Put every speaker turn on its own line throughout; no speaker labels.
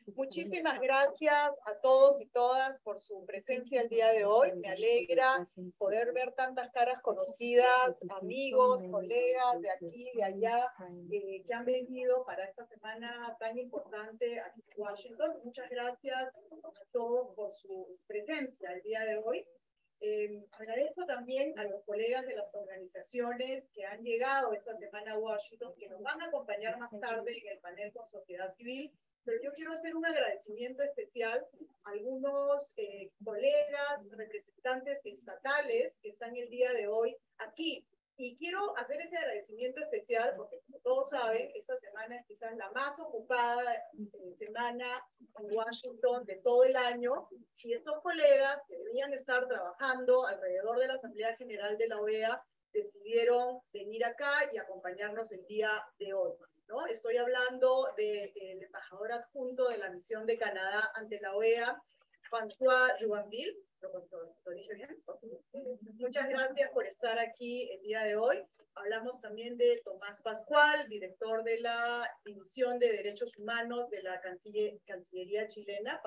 Muchísimas gracias a todos y todas por su presencia el día de hoy. Me alegra poder ver tantas caras conocidas, amigos, colegas de aquí, de allá, que han venido para esta semana tan importante aquí en Washington. Muchas gracias a todos por su presencia el día de hoy. Agradezco también a los colegas de las organizaciones que han llegado esta semana a Washington, que nos van a acompañar más tarde en el panel con sociedad civil, pero yo quiero hacer un agradecimiento especial a algunos colegas, representantes estatales que están el día de hoy aquí. Y quiero hacer ese agradecimiento especial porque, como todos saben, esta semana es quizás la más ocupada semana en Washington de todo el año, y estos colegas que debían estar trabajando alrededor de la Asamblea General de la OEA decidieron venir acá y acompañarnos el día de hoy, ¿no? Estoy hablando del embajador adjunto de la misión de Canadá ante la OEA, François Juanville. ¿Lo dije bien? Muchas gracias por estar aquí el día de hoy. Hablamos también de Tomás Pascual, director de la División de Derechos Humanos de la Cancillería chilena.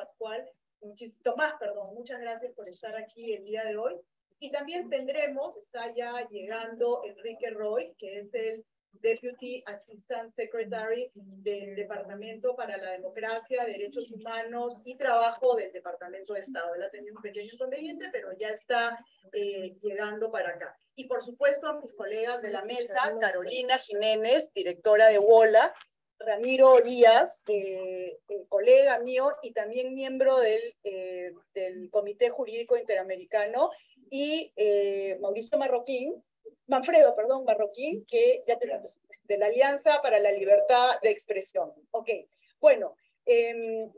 Tomás, muchas gracias por estar aquí el día de hoy. Y también tendremos, está ya llegando Enrique Roy, que es el Deputy Assistant Secretary del Departamento para la Democracia, Derechos Humanos y Trabajo del Departamento de Estado. Él ha tenido un pequeño inconveniente, pero ya está llegando para acá. Y por supuesto a mis colegas de la mesa, Carolina Jiménez, directora de WOLA, Ramiro Orías, colega mío y también miembro del Comité Jurídico Interamericano, y Mauricio Manfredo Marroquín, que ya de la Alianza para la Libertad de Expresión. Ok, bueno,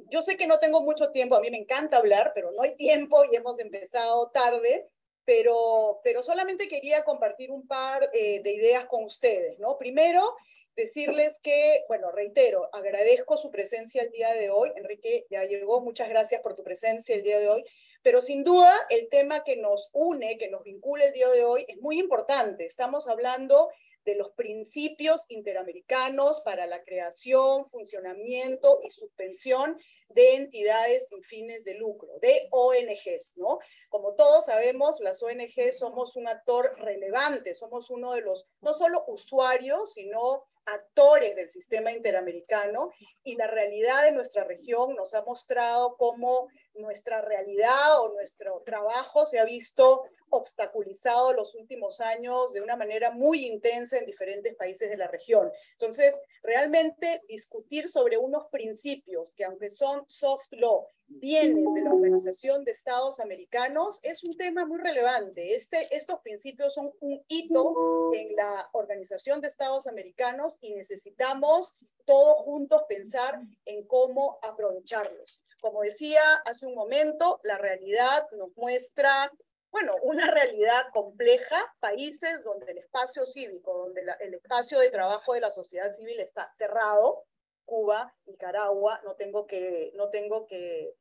yo sé que no tengo mucho tiempo, a mí me encanta hablar, pero no hay tiempo y hemos empezado tarde, pero solamente quería compartir un par de ideas con ustedes, ¿no? Primero, decirles que, bueno, reitero, agradezco su presencia el día de hoy. Enrique ya llegó, muchas gracias por tu presencia el día de hoy. Pero sin duda, el tema que nos une, que nos vincula el día de hoy, es muy importante. Estamos hablando de los principios interamericanos para la creación, funcionamiento y suspensión de entidades sin fines de lucro, de ONGs, ¿no? Como todos sabemos, las ONGs somos un actor relevante, somos uno de los, no solo usuarios, sino actores del sistema interamericano, y la realidad de nuestra región nos ha mostrado cómo nuestra realidad o nuestro trabajo se ha visto obstaculizado los últimos años de una manera muy intensa en diferentes países de la región. Entonces, realmente discutir sobre unos principios que, aunque son soft law, vienen de la Organización de Estados Americanos, es un tema muy relevante. Estos principios son un hito en la Organización de Estados Americanos y necesitamos todos juntos pensar en cómo aprovecharlos. Como decía hace un momento, la realidad nos muestra, bueno, una realidad compleja, países donde el espacio cívico, donde el espacio de trabajo de la sociedad civil está cerrado, Cuba, Nicaragua, no tengo que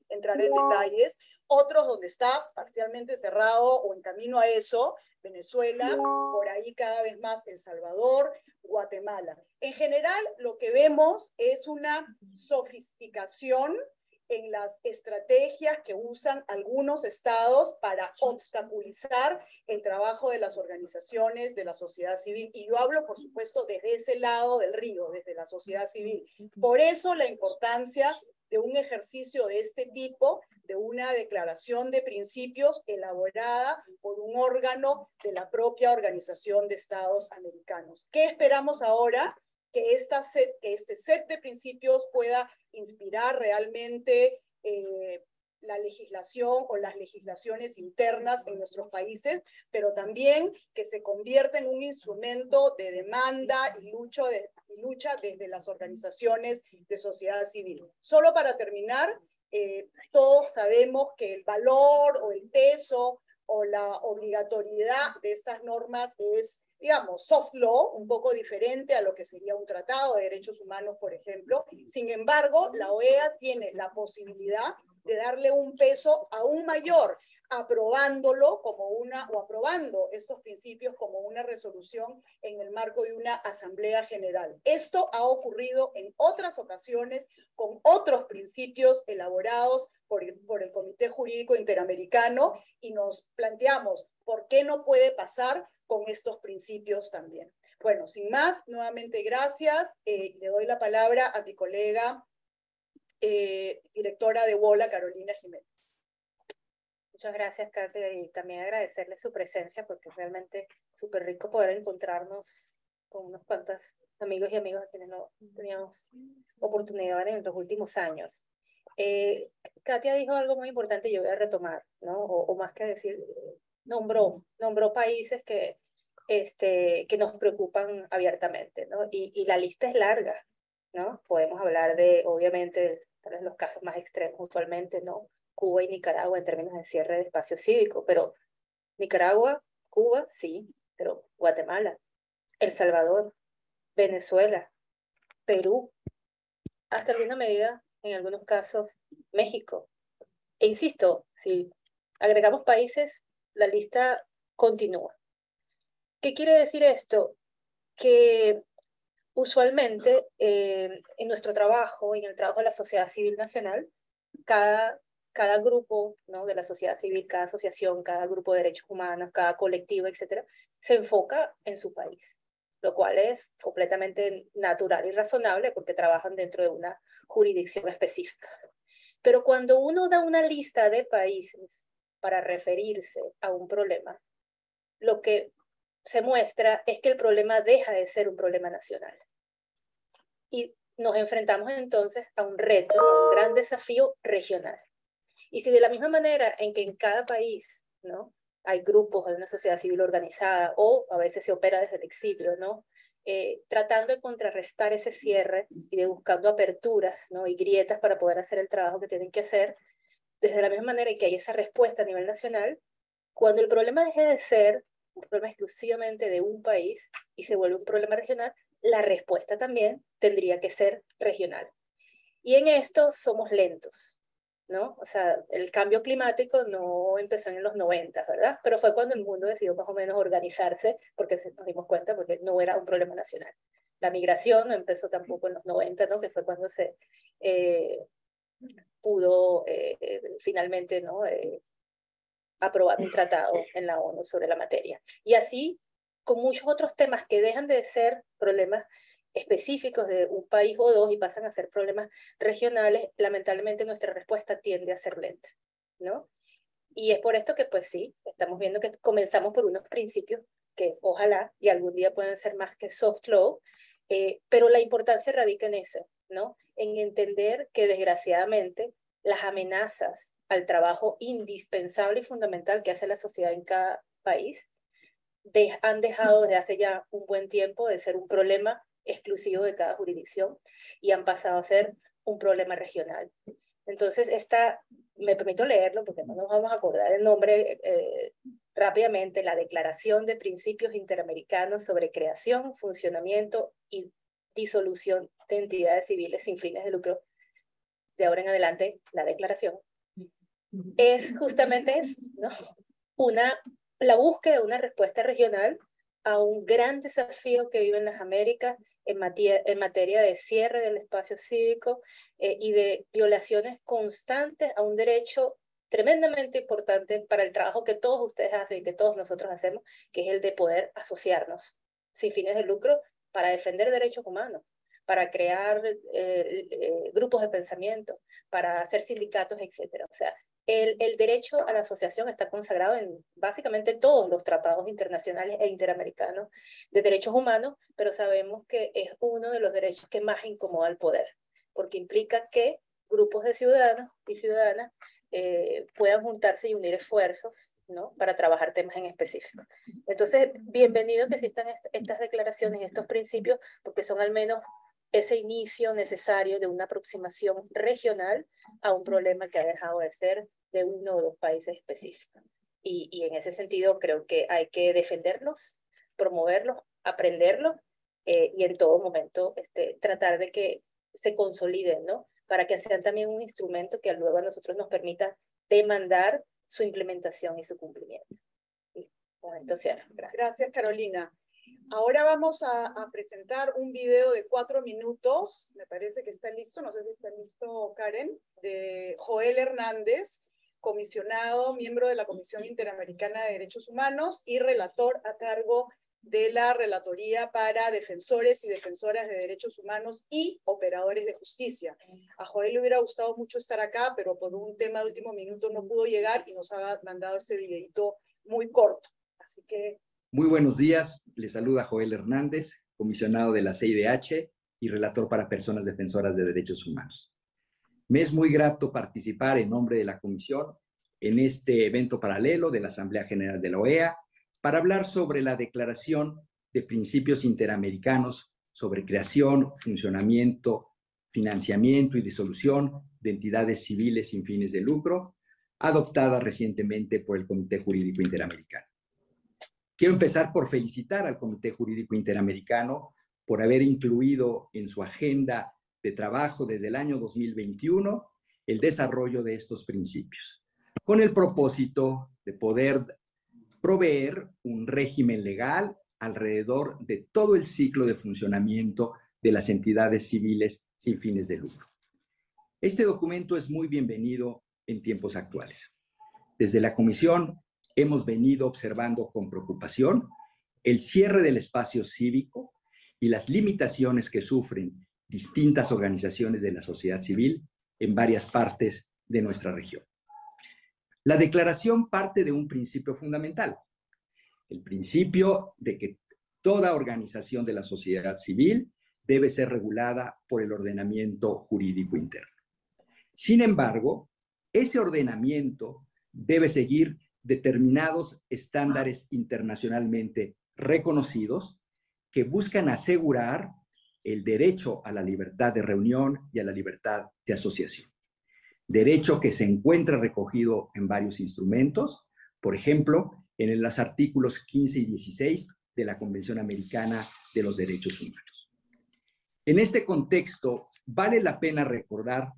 entrar en detalles, otros donde está parcialmente cerrado o en camino a eso, Venezuela, por ahí cada vez más El Salvador, Guatemala. En general, lo que vemos es una sofisticación en las estrategias que usan algunos estados para obstaculizar el trabajo de las organizaciones de la sociedad civil. Y yo hablo, por supuesto, desde ese lado del río, desde la sociedad civil. Por eso la importancia de un ejercicio de este tipo, de una declaración de principios elaborada por un órgano de la propia Organización de Estados Americanos. ¿Qué esperamos ahora? Que este set de principios pueda inspirar realmente la legislación o las legislaciones internas en nuestros países, pero también que se convierta en un instrumento de demanda y lucha desde las organizaciones de sociedad civil. Solo para terminar, todos sabemos que el valor o el peso o la obligatoriedad de estas normas es, digamos, soft law, un poco diferente a lo que sería un tratado de derechos humanos, por ejemplo. Sin embargo, la OEA tiene la posibilidad de darle un peso aún mayor aprobándolo como o aprobando estos principios como una resolución en el marco de una asamblea general. Esto ha ocurrido en otras ocasiones con otros principios elaborados por el Comité Jurídico Interamericano y nos planteamos por qué no puede pasar con estos principios también. Bueno, sin más, nuevamente gracias. Le doy la palabra a mi colega directora de WOLA, Carolina Jiménez.
Muchas gracias, Katia, y también agradecerle su presencia porque es realmente súper rico poder encontrarnos con unos cuantos amigos y amigas a quienes no teníamos oportunidad en los últimos años. Katia dijo algo muy importante y yo voy a retomar, ¿no? O más que decir, nombró países que nos preocupan abiertamente, ¿no? Y la lista es larga, ¿no? Podemos hablar de, obviamente, tal vez los casos más extremos usualmente, ¿no? Cuba y Nicaragua en términos de cierre de espacio cívico, pero Nicaragua, Cuba, sí, pero Guatemala, El Salvador, Venezuela, Perú, hasta alguna medida, en algunos casos, México. E insisto, si agregamos países, la lista continúa. ¿Qué quiere decir esto? Que usualmente en nuestro trabajo, en el trabajo de la sociedad civil nacional, cada grupo, ¿no?, de la sociedad civil, cada asociación, cada grupo de derechos humanos, cada colectivo, etcétera, se enfoca en su país, lo cual es completamente natural y razonable porque trabajan dentro de una jurisdicción específica. Pero cuando uno da una lista de países para referirse a un problema, lo que se muestra es que el problema deja de ser un problema nacional. Y nos enfrentamos entonces a un reto, a un gran desafío regional. Y si de la misma manera en que en cada país, ¿no?, hay grupos, hay una sociedad civil organizada, o a veces se opera desde el exilio, ¿no?, tratando de contrarrestar ese cierre y de buscando aperturas, ¿no?, y grietas para poder hacer el trabajo que tienen que hacer, desde la misma manera en que hay esa respuesta a nivel nacional, cuando el problema deje de ser un problema exclusivamente de un país y se vuelve un problema regional, la respuesta también tendría que ser regional. Y en esto somos lentos, ¿no? O sea, el cambio climático no empezó en los 90, ¿verdad? Pero fue cuando el mundo decidió más o menos organizarse, porque nos dimos cuenta porque no era un problema nacional. La migración no empezó tampoco en los 90, ¿no?, que fue cuando se pudo finalmente, ¿no?, aprobar un tratado en la ONU sobre la materia. Y así, con muchos otros temas que dejan de ser problemas específicos de un país o dos y pasan a ser problemas regionales, lamentablemente nuestra respuesta tiende a ser lenta, ¿no? Y es por esto que, pues sí, estamos viendo que comenzamos por unos principios que ojalá y algún día pueden ser más que soft law, pero la importancia radica en eso, ¿no? En entender que desgraciadamente las amenazas al trabajo indispensable y fundamental que hace la sociedad en cada país han dejado desde hace ya un buen tiempo de ser un problema exclusivo de cada jurisdicción y han pasado a ser un problema regional. Entonces, me permito leerlo porque no nos vamos a acordar el nombre rápidamente, la Declaración de Principios Interamericanos sobre Creación, Funcionamiento y Disolución de Entidades Civiles sin fines de lucro. De ahora en adelante, la declaración es justamente eso, ¿no? La búsqueda de una respuesta regional a un gran desafío que viven las Américas en materia de cierre del espacio cívico y de violaciones constantes a un derecho tremendamente importante para el trabajo que todos ustedes hacen y que todos nosotros hacemos, que es el de poder asociarnos sin fines de lucro para defender derechos humanos, para crear grupos de pensamiento, para hacer sindicatos, etc. O sea, el derecho a la asociación está consagrado en básicamente todos los tratados internacionales e interamericanos de derechos humanos, pero sabemos que es uno de los derechos que más incomoda al poder, porque implica que grupos de ciudadanos y ciudadanas puedan juntarse y unir esfuerzos, ¿no?, para trabajar temas en específico. Entonces, bienvenido que existan estas declaraciones, estos principios, porque son al menos ese inicio necesario de una aproximación regional a un problema que ha dejado de ser de uno o dos países específicos. Y en ese sentido creo que hay que defenderlos, promoverlos, aprenderlos y en todo momento tratar de que se consoliden, ¿no?, para que sean también un instrumento que luego a nosotros nos permita demandar su implementación y su cumplimiento. Y con esto cierro. Gracias.
Gracias, Carolina. Ahora vamos a presentar un video de 4 minutos, me parece que está listo, no sé si está listo Karen, de Joel Hernández, comisionado, miembro de la Comisión Interamericana de Derechos Humanos y relator a cargo de la Relatoría para Defensores y Defensoras de Derechos Humanos y Operadores de Justicia. A Joel le hubiera gustado mucho estar acá, pero por un tema de último minuto no pudo llegar y nos ha mandado este videito muy corto. Así que...
Muy buenos días, les saluda Joel Hernández, comisionado de la CIDH y relator para personas defensoras de derechos humanos. Me es muy grato participar en nombre de la Comisión en este evento paralelo de la Asamblea General de la OEA para hablar sobre la Declaración de Principios Interamericanos sobre creación, funcionamiento, financiamiento y disolución de entidades civiles sin fines de lucro, adoptada recientemente por el Comité Jurídico Interamericano. Quiero empezar por felicitar al Comité Jurídico Interamericano por haber incluido en su agenda de trabajo desde el año 2021 el desarrollo de estos principios, con el propósito de poder proveer un régimen legal alrededor de todo el ciclo de funcionamiento de las entidades civiles sin fines de lucro. Este documento es muy bienvenido en tiempos actuales. Desde la Comisión hemos venido observando con preocupación el cierre del espacio cívico y las limitaciones que sufren distintas organizaciones de la sociedad civil en varias partes de nuestra región. La declaración parte de un principio fundamental, el principio de que toda organización de la sociedad civil debe ser regulada por el ordenamiento jurídico interno. Sin embargo, ese ordenamiento debe seguir determinados estándares internacionalmente reconocidos que buscan asegurar el derecho a la libertad de reunión y a la libertad de asociación. Derecho que se encuentra recogido en varios instrumentos, por ejemplo, en los artículos 15 y 16 de la Convención Americana de los Derechos Humanos. En este contexto, vale la pena recordar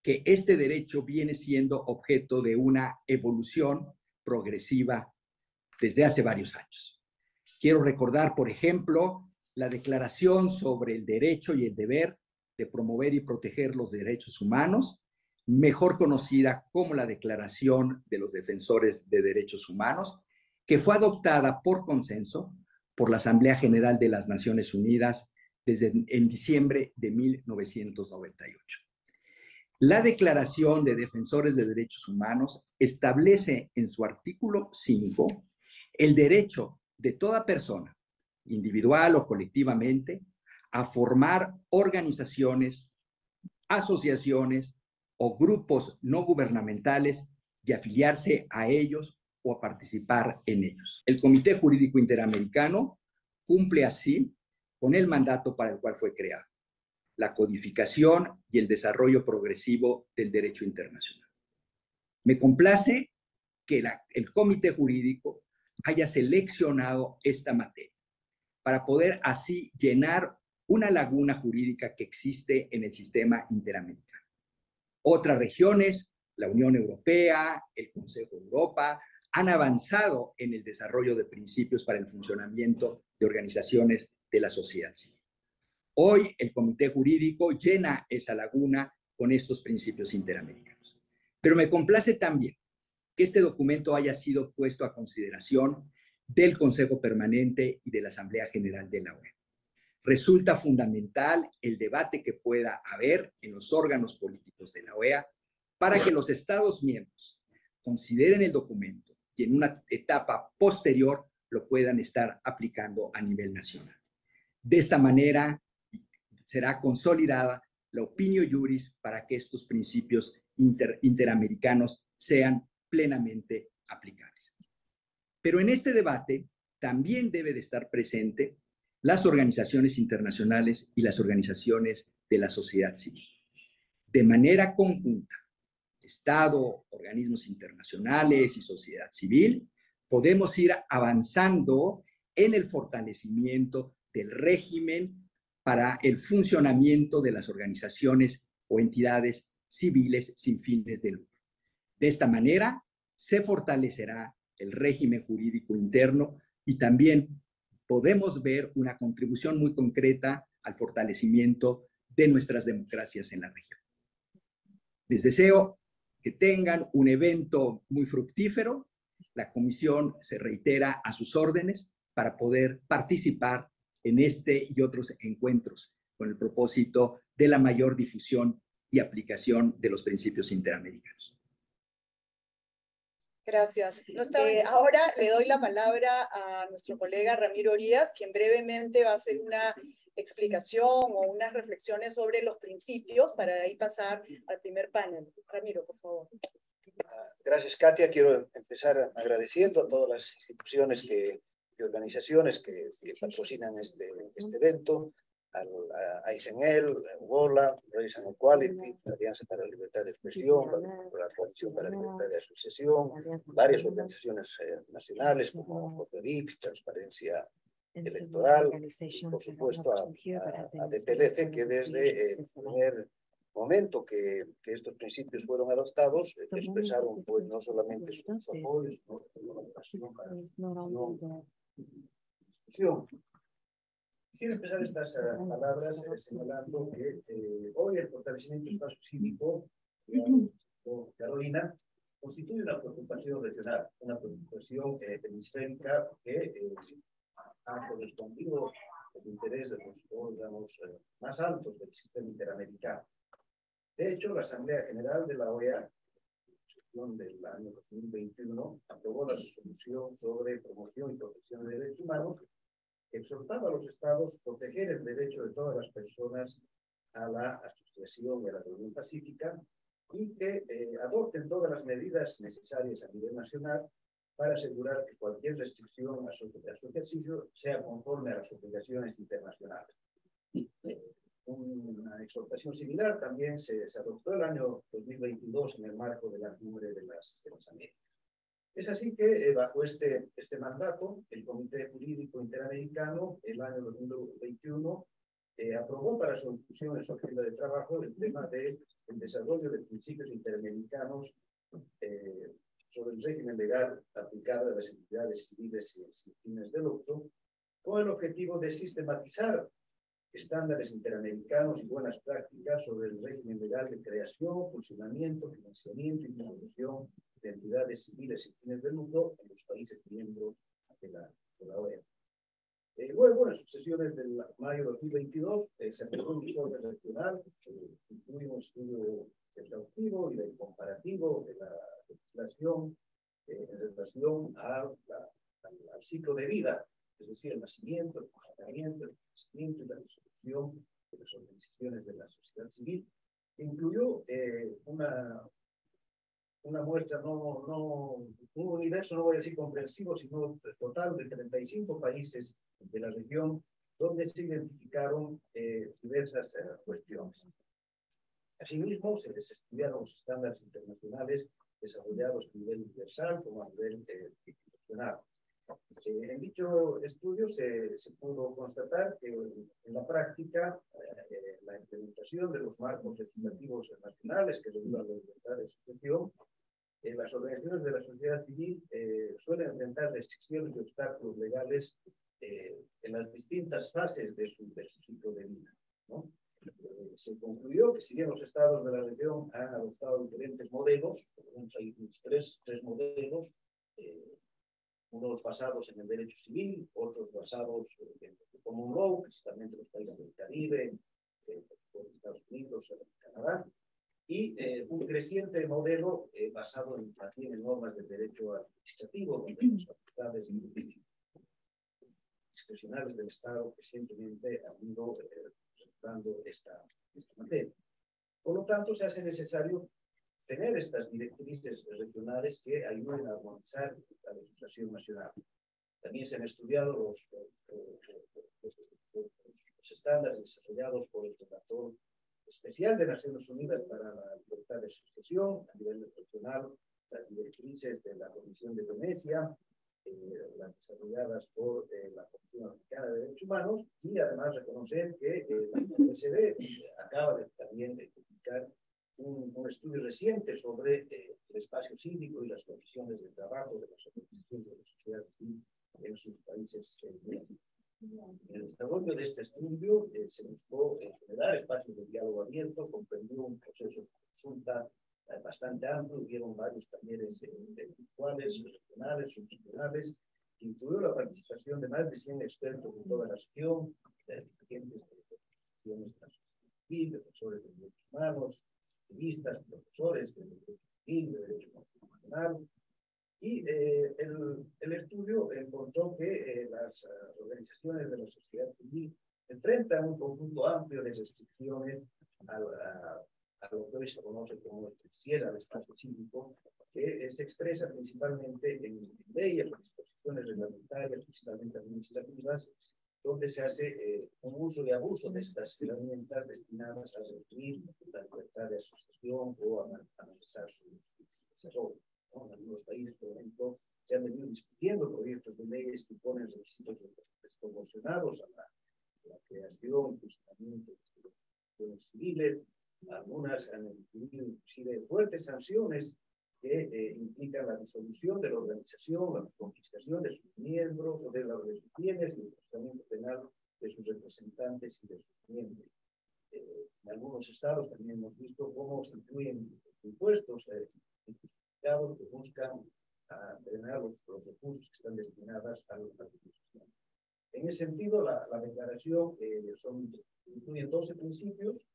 que este derecho viene siendo objeto de una evolución progresiva desde hace varios años. Quiero recordar, por ejemplo, la Declaración sobre el Derecho y el Deber de Promover y Proteger los Derechos Humanos, mejor conocida como la Declaración de los Defensores de Derechos Humanos, que fue adoptada por consenso por la Asamblea General de las Naciones Unidas en diciembre de 1998. La Declaración de Defensores de Derechos Humanos establece en su artículo 5 el derecho de toda persona, individual o colectivamente, a formar organizaciones, asociaciones o grupos no gubernamentales y afiliarse a ellos o a participar en ellos. El Comité Jurídico Interamericano cumple así con el mandato para el cual fue creado: la codificación y el desarrollo progresivo del derecho internacional. Me complace que el Comité Jurídico haya seleccionado esta materia para poder así llenar una laguna jurídica que existe en el sistema interamericano. Otras regiones, la Unión Europea, el Consejo de Europa, han avanzado en el desarrollo de principios para el funcionamiento de organizaciones de la sociedad civil. Hoy el Comité Jurídico llena esa laguna con estos principios interamericanos. Pero me complace también que este documento haya sido puesto a consideración del Consejo Permanente y de la Asamblea General de la OEA. Resulta fundamental el debate que pueda haber en los órganos políticos de la OEA para que los Estados miembros consideren el documento y en una etapa posterior lo puedan estar aplicando a nivel nacional. De esta manera será consolidada la opinio juris para que estos principios interamericanos sean plenamente aplicables. Pero en este debate también debe de estar presente las organizaciones internacionales y las organizaciones de la sociedad civil. De manera conjunta, Estado, organismos internacionales y sociedad civil, podemos ir avanzando en el fortalecimiento del régimen para el funcionamiento de las organizaciones o entidades civiles sin fines de lucro. De esta manera, se fortalecerá el régimen jurídico interno y también podemos ver una contribución muy concreta al fortalecimiento de nuestras democracias en la región. Les deseo que tengan un evento muy fructífero. La comisión se reitera a sus órdenes para poder participar en este y otros encuentros con el propósito de la mayor difusión y aplicación de los principios interamericanos.
Gracias. Ahora le doy la palabra a nuestro colega Ramiro Orías, quien brevemente va a hacer una explicación o unas reflexiones sobre los principios para de ahí pasar al primer panel. Ramiro, por favor.
Gracias, Katia. Quiero empezar agradeciendo a todas las instituciones y organizaciones que patrocinan este evento, a ISENEL, UOLA, Race and Equality, la Alianza para la Libertad de Expresión, la Coalición para la Libertad de Asociación, varias organizaciones nacionales como COPEVIC, Transparencia Electoral, y por supuesto a DPLF, que desde el primer momento que estos principios fueron adoptados, expresaron pues no solamente su apoyo, sino su colaboración para su discusión. Quisiera empezar estas palabras señalando que hoy el fortalecimiento del espacio cívico, Carolina, constituye una preocupación regional, una preocupación hemisférica que ha correspondido al interés de los órganos más altos del sistema interamericano. De hecho, la Asamblea General de la OEA, del año 2021, aprobó la resolución sobre promoción y protección de derechos humanos, que exhortaba a los estados a proteger el derecho de todas las personas a la asociación y a la reunión pacífica y que adopten todas las medidas necesarias a nivel nacional para asegurar que cualquier restricción a su ejercicio sea conforme a las obligaciones internacionales. Una exhortación similar también se adoptó el año 2022 en el marco de la Cumbre de las Américas. Es así que bajo este mandato, el Comité Jurídico Interamericano, el año 2021, aprobó para su inclusión en su agenda de trabajo el tema del desarrollo de principios interamericanos sobre el régimen legal aplicable a las entidades civiles y sin fines de lucro, con el objetivo de sistematizar estándares interamericanos y buenas prácticas sobre el régimen legal de creación, funcionamiento, financiamiento y disolución de entidades civiles y fines de lucro en los países miembros de la OEA. Luego, en las sucesiones del mayo de 2022, se aprobó un informe regional que incluye un estudio exhaustivo y del comparativo de la legislación en relación al ciclo de vida, es decir, el nacimiento, el funcionamiento, el crecimiento y la disolución de las organizaciones de la sociedad civil, que incluyó una muestra, un universo, no voy a decir comprensivo, sino total de 35 países de la región, donde se identificaron diversas cuestiones. Asimismo, se les estudiaron los estándares internacionales desarrollados a nivel universal como a nivel institucional. En dicho estudio se pudo constatar que en la práctica la implementación de los marcos legislativos nacionales que regulan la libertad de asociación, las organizaciones de la sociedad civil suelen enfrentar restricciones y obstáculos legales en las distintas fases de su ciclo de vida, ¿no? Se concluyó que si bien los estados de la región han adoptado diferentes modelos, hay unos tres modelos, unos basados en el derecho civil, otros basados en el common law, principalmente los países del Caribe, Estados Unidos, Canadá, y un creciente modelo basado en normas del derecho administrativo, donde las facultades discrecionales del Estado recientemente han ido regulando esta materia. Por lo tanto, se hace necesario tener estas directrices regionales que ayuden a armonizar la legislación nacional. También se han estudiado los estándares desarrollados por el Relator Especial de Naciones Unidas para la Libertad de Asociación a nivel regional, las directrices de la Comisión de Venecia, las desarrolladas por la Comisión Africana de Derechos Humanos, y además reconocer que la OECD acaba también de publicar un estudio reciente sobre el espacio cívico y las condiciones de trabajo de las organizaciones de la sociedad civil en sus países miembros. En el desarrollo de este estudio se buscó generar espacios de diálogo abierto, comprendió un proceso de consulta bastante amplio, hubieron varios talleres virtuales, regionales, subregionales, que incluyó la participación de más de 100 expertos de toda la región, dirigentes de organizaciones de la sociedad civil, defensores de derechos humanos, activistas, profesores de derecho civil, de derecho constitucional. Y el estudio encontró que las organizaciones de la sociedad civil enfrentan un conjunto amplio de restricciones a lo que hoy se conoce como el cierre al espacio cívico, que se expresa principalmente en leyes o disposiciones reglamentarias, principalmente administrativas, donde se hace un uso y abuso de estas herramientas destinadas a reducir la libertad de asociación o a analizar su desarrollo. En algunos países, por ejemplo, se han venido discutiendo proyectos de leyes que ponen requisitos desproporcionados a la creación y funcionamiento de organizaciones civiles. Algunas han incluido inclusive fuertes sanciones que implican la disolución de la organización, la confiscación de sus miembros o de sus bienes y el procesamiento penal de sus representantes y de sus miembros. En algunos estados también hemos visto cómo se incluyen impuestos que buscan drenar los recursos que están destinados a los partidos. En ese sentido, la declaración incluye 12 principios,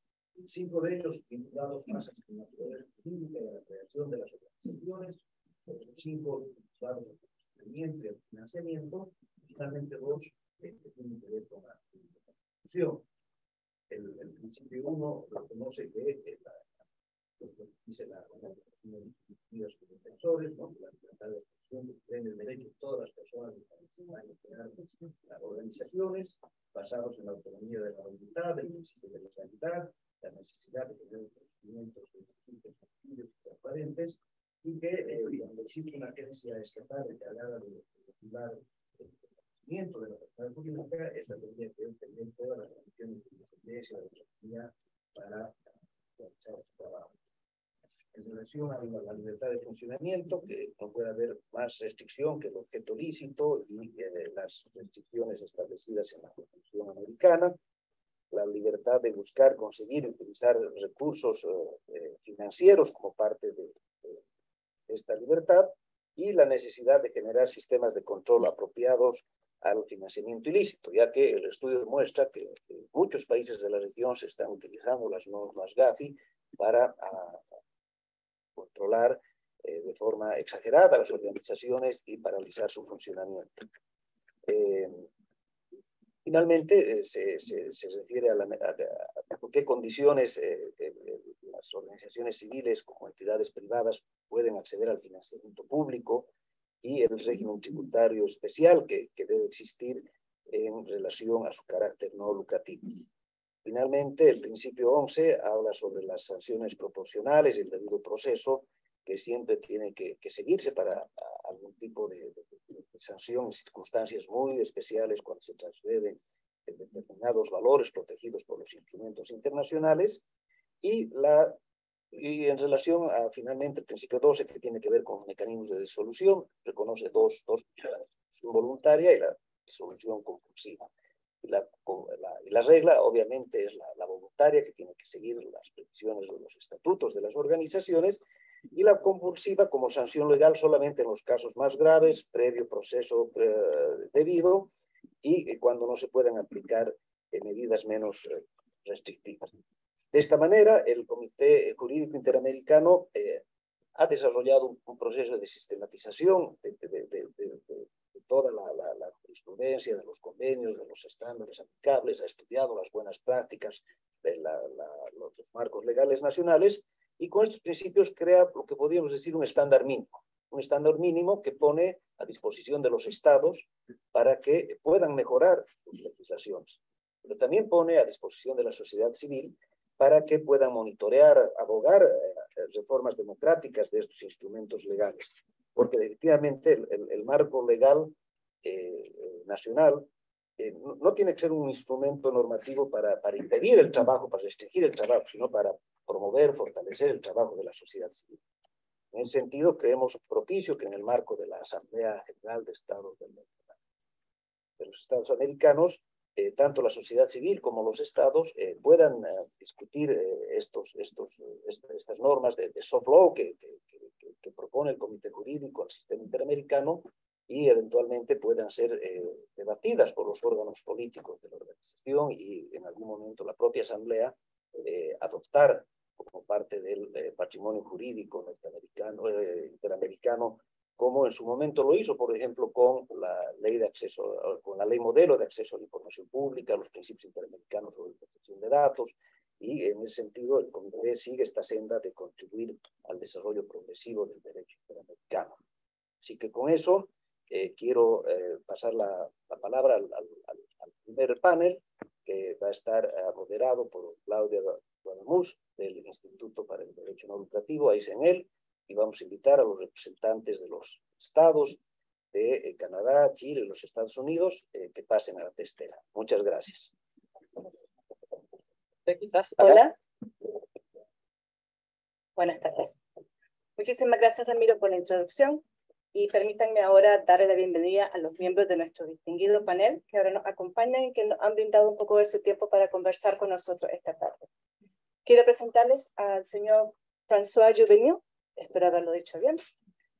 5 de ellos vinculados más a la naturaleza jurídica y a la creación de las organizaciones, otros 5 vinculados al procedimiento y al financiamiento, y finalmente 2 que tienen que ver con la constitución. El principio 1 reconoce que dice la de sus defensores, ¿no? La libertad de expresión, que tiene el derecho de todas las personas de participar y crear organizaciones basados en la autonomía de la voluntad, el principio de legalidad, la necesidad de tener conocimientos de y transparentes, y que cuando existe una agencia estatal encargada de regular el conocimiento de la persona jurídica, esta tendría que tener todas las condiciones de independencia, de autonomía para realizar su trabajo. En relación a la libertad de funcionamiento, que no puede haber más restricción que el objeto lícito y las restricciones establecidas en la Constitución americana, la libertad de buscar, conseguir y utilizar recursos financieros como parte de esta libertad, y la necesidad de generar sistemas de control apropiados al financiamiento ilícito, ya que el estudio demuestra que en muchos países de la región se están utilizando las normas Gafi para controlar de forma exagerada las organizaciones y paralizar su funcionamiento. Finalmente, se refiere a qué condiciones las organizaciones civiles como entidades privadas pueden acceder al financiamiento público y el régimen tributario especial que debe existir en relación a su carácter no lucrativo. Finalmente, el principio 11 habla sobre las sanciones proporcionales y el debido proceso que siempre tiene que seguirse para algún tipo de sanción en circunstancias muy especiales cuando se transgreden determinados valores protegidos por los instrumentos internacionales. Y en relación a, finalmente, el principio 12, que tiene que ver con mecanismos de disolución, reconoce dos, la disolución voluntaria y la disolución compulsiva. Y la regla, obviamente, es la voluntaria, que tiene que seguir las previsiones de los estatutos de las organizaciones, y la compulsiva como sanción legal solamente en los casos más graves, previo proceso debido, y cuando no se puedan aplicar medidas menos restrictivas. De esta manera, el Comité Jurídico Interamericano ha desarrollado un proceso de sistematización de toda la jurisprudencia, de los convenios, de los estándares aplicables, ha estudiado las buenas prácticas de los marcos legales nacionales, y con estos principios crea lo que podríamos decir un estándar mínimo que pone a disposición de los estados para que puedan mejorar sus legislaciones, pero también pone a disposición de la sociedad civil para que puedan monitorear, abogar reformas democráticas de estos instrumentos legales, porque definitivamente el marco legal nacional no tiene que ser un instrumento normativo para impedir el trabajo, para restringir el trabajo, sino para promover, fortalecer el trabajo de la sociedad civil. En ese sentido, creemos propicio que en el marco de la Asamblea General de Estados de los Estados Americanos, tanto la sociedad civil como los estados puedan discutir estas normas de soft law que propone el Comité Jurídico al Sistema Interamericano y eventualmente puedan ser debatidas por los órganos políticos de la organización y en algún momento la propia Asamblea adoptar como parte del patrimonio jurídico norteamericano, interamericano, como en su momento lo hizo, por ejemplo, con la ley de acceso, con la ley modelo de acceso a la información pública, los principios interamericanos sobre protección de datos, y en ese sentido el Comité sigue esta senda de contribuir al desarrollo progresivo del derecho interamericano. Así que con eso quiero pasar la palabra al primer panel, que va a estar moderado por Claudia Guadamus, del Instituto para el Derecho No Lucrativo, ahí en él, y vamos a invitar a los representantes de los estados de Canadá, Chile y los Estados Unidos que pasen a la testera. Muchas gracias.
Hola. Buenas tardes. Muchísimas gracias, Ramiro, por la introducción. Y permítanme ahora darle la bienvenida a los miembros de nuestro distinguido panel que ahora nos acompañan y que nos han brindado un poco de su tiempo para conversar con nosotros esta tarde. Quiero presentarles al señor François Juvenil, espero haberlo dicho bien,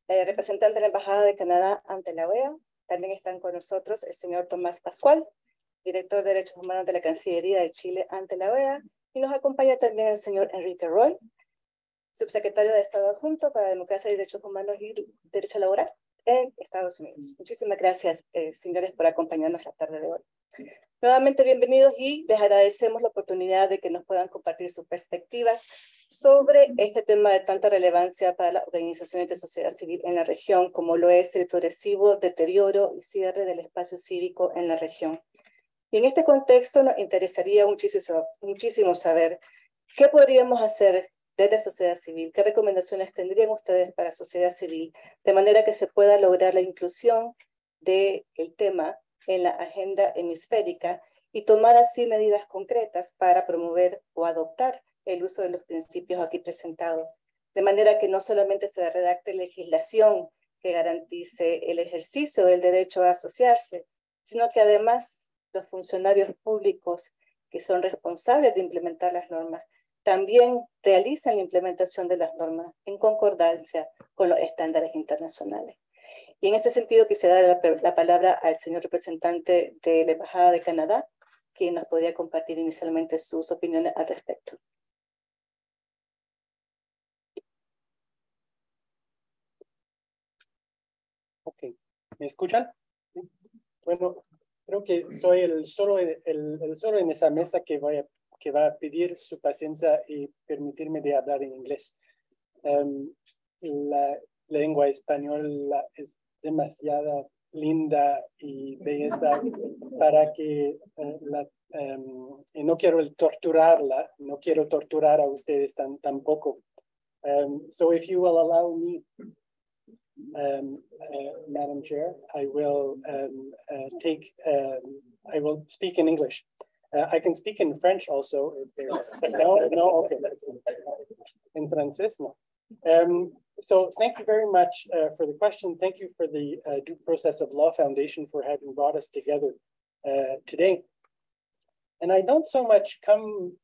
representante de la Embajada de Canadá ante la OEA. También están con nosotros el señor Tomás Pascual, director de Derechos Humanos de la Cancillería de Chile ante la OEA, y nos acompaña también el señor Enrique Roy, subsecretario de Estado Adjunto para Democracia y Derechos Humanos y Derecho Laboral en Estados Unidos. Muchísimas gracias, señores, por acompañarnos la tarde de hoy. Nuevamente bienvenidos y les agradecemos la oportunidad de que nos puedan compartir sus perspectivas sobre este tema de tanta relevancia para las organizaciones de sociedad civil en la región, como lo es el progresivo deterioro y cierre del espacio cívico en la región. Y en este contexto nos interesaría muchísimo saber qué podríamos hacer desde sociedad civil, qué recomendaciones tendrían ustedes para sociedad civil, de manera que se pueda lograr la inclusión del tema en la agenda hemisférica y tomar así medidas concretas para promover o adoptar el uso de los principios aquí presentados, de manera que no solamente se redacte legislación que garantice el ejercicio del derecho a asociarse, sino que además los funcionarios públicos que son responsables de implementar las normas también realizan la implementación de las normas en concordancia con los estándares internacionales. Y en ese sentido quisiera dar la palabra al señor representante de la Embajada de Canadá, quien nos podría compartir inicialmente sus opiniones al respecto.
Ok, ¿me escuchan? Bueno, creo que soy el solo en esa mesa que va a pedir su paciencia y permitirme de hablar en inglés. La lengua española es demasiado linda y belleza para que y no quiero torturarla, no quiero torturar a ustedes tampoco. So if you will allow me, Madam Chair, I will I will speak in English. I can speak in French also. If there's, no, okay. In francés, no. So thank you very much for the question. Thank you for the Due Process of Law Foundation for having brought us together today. And I don't so much come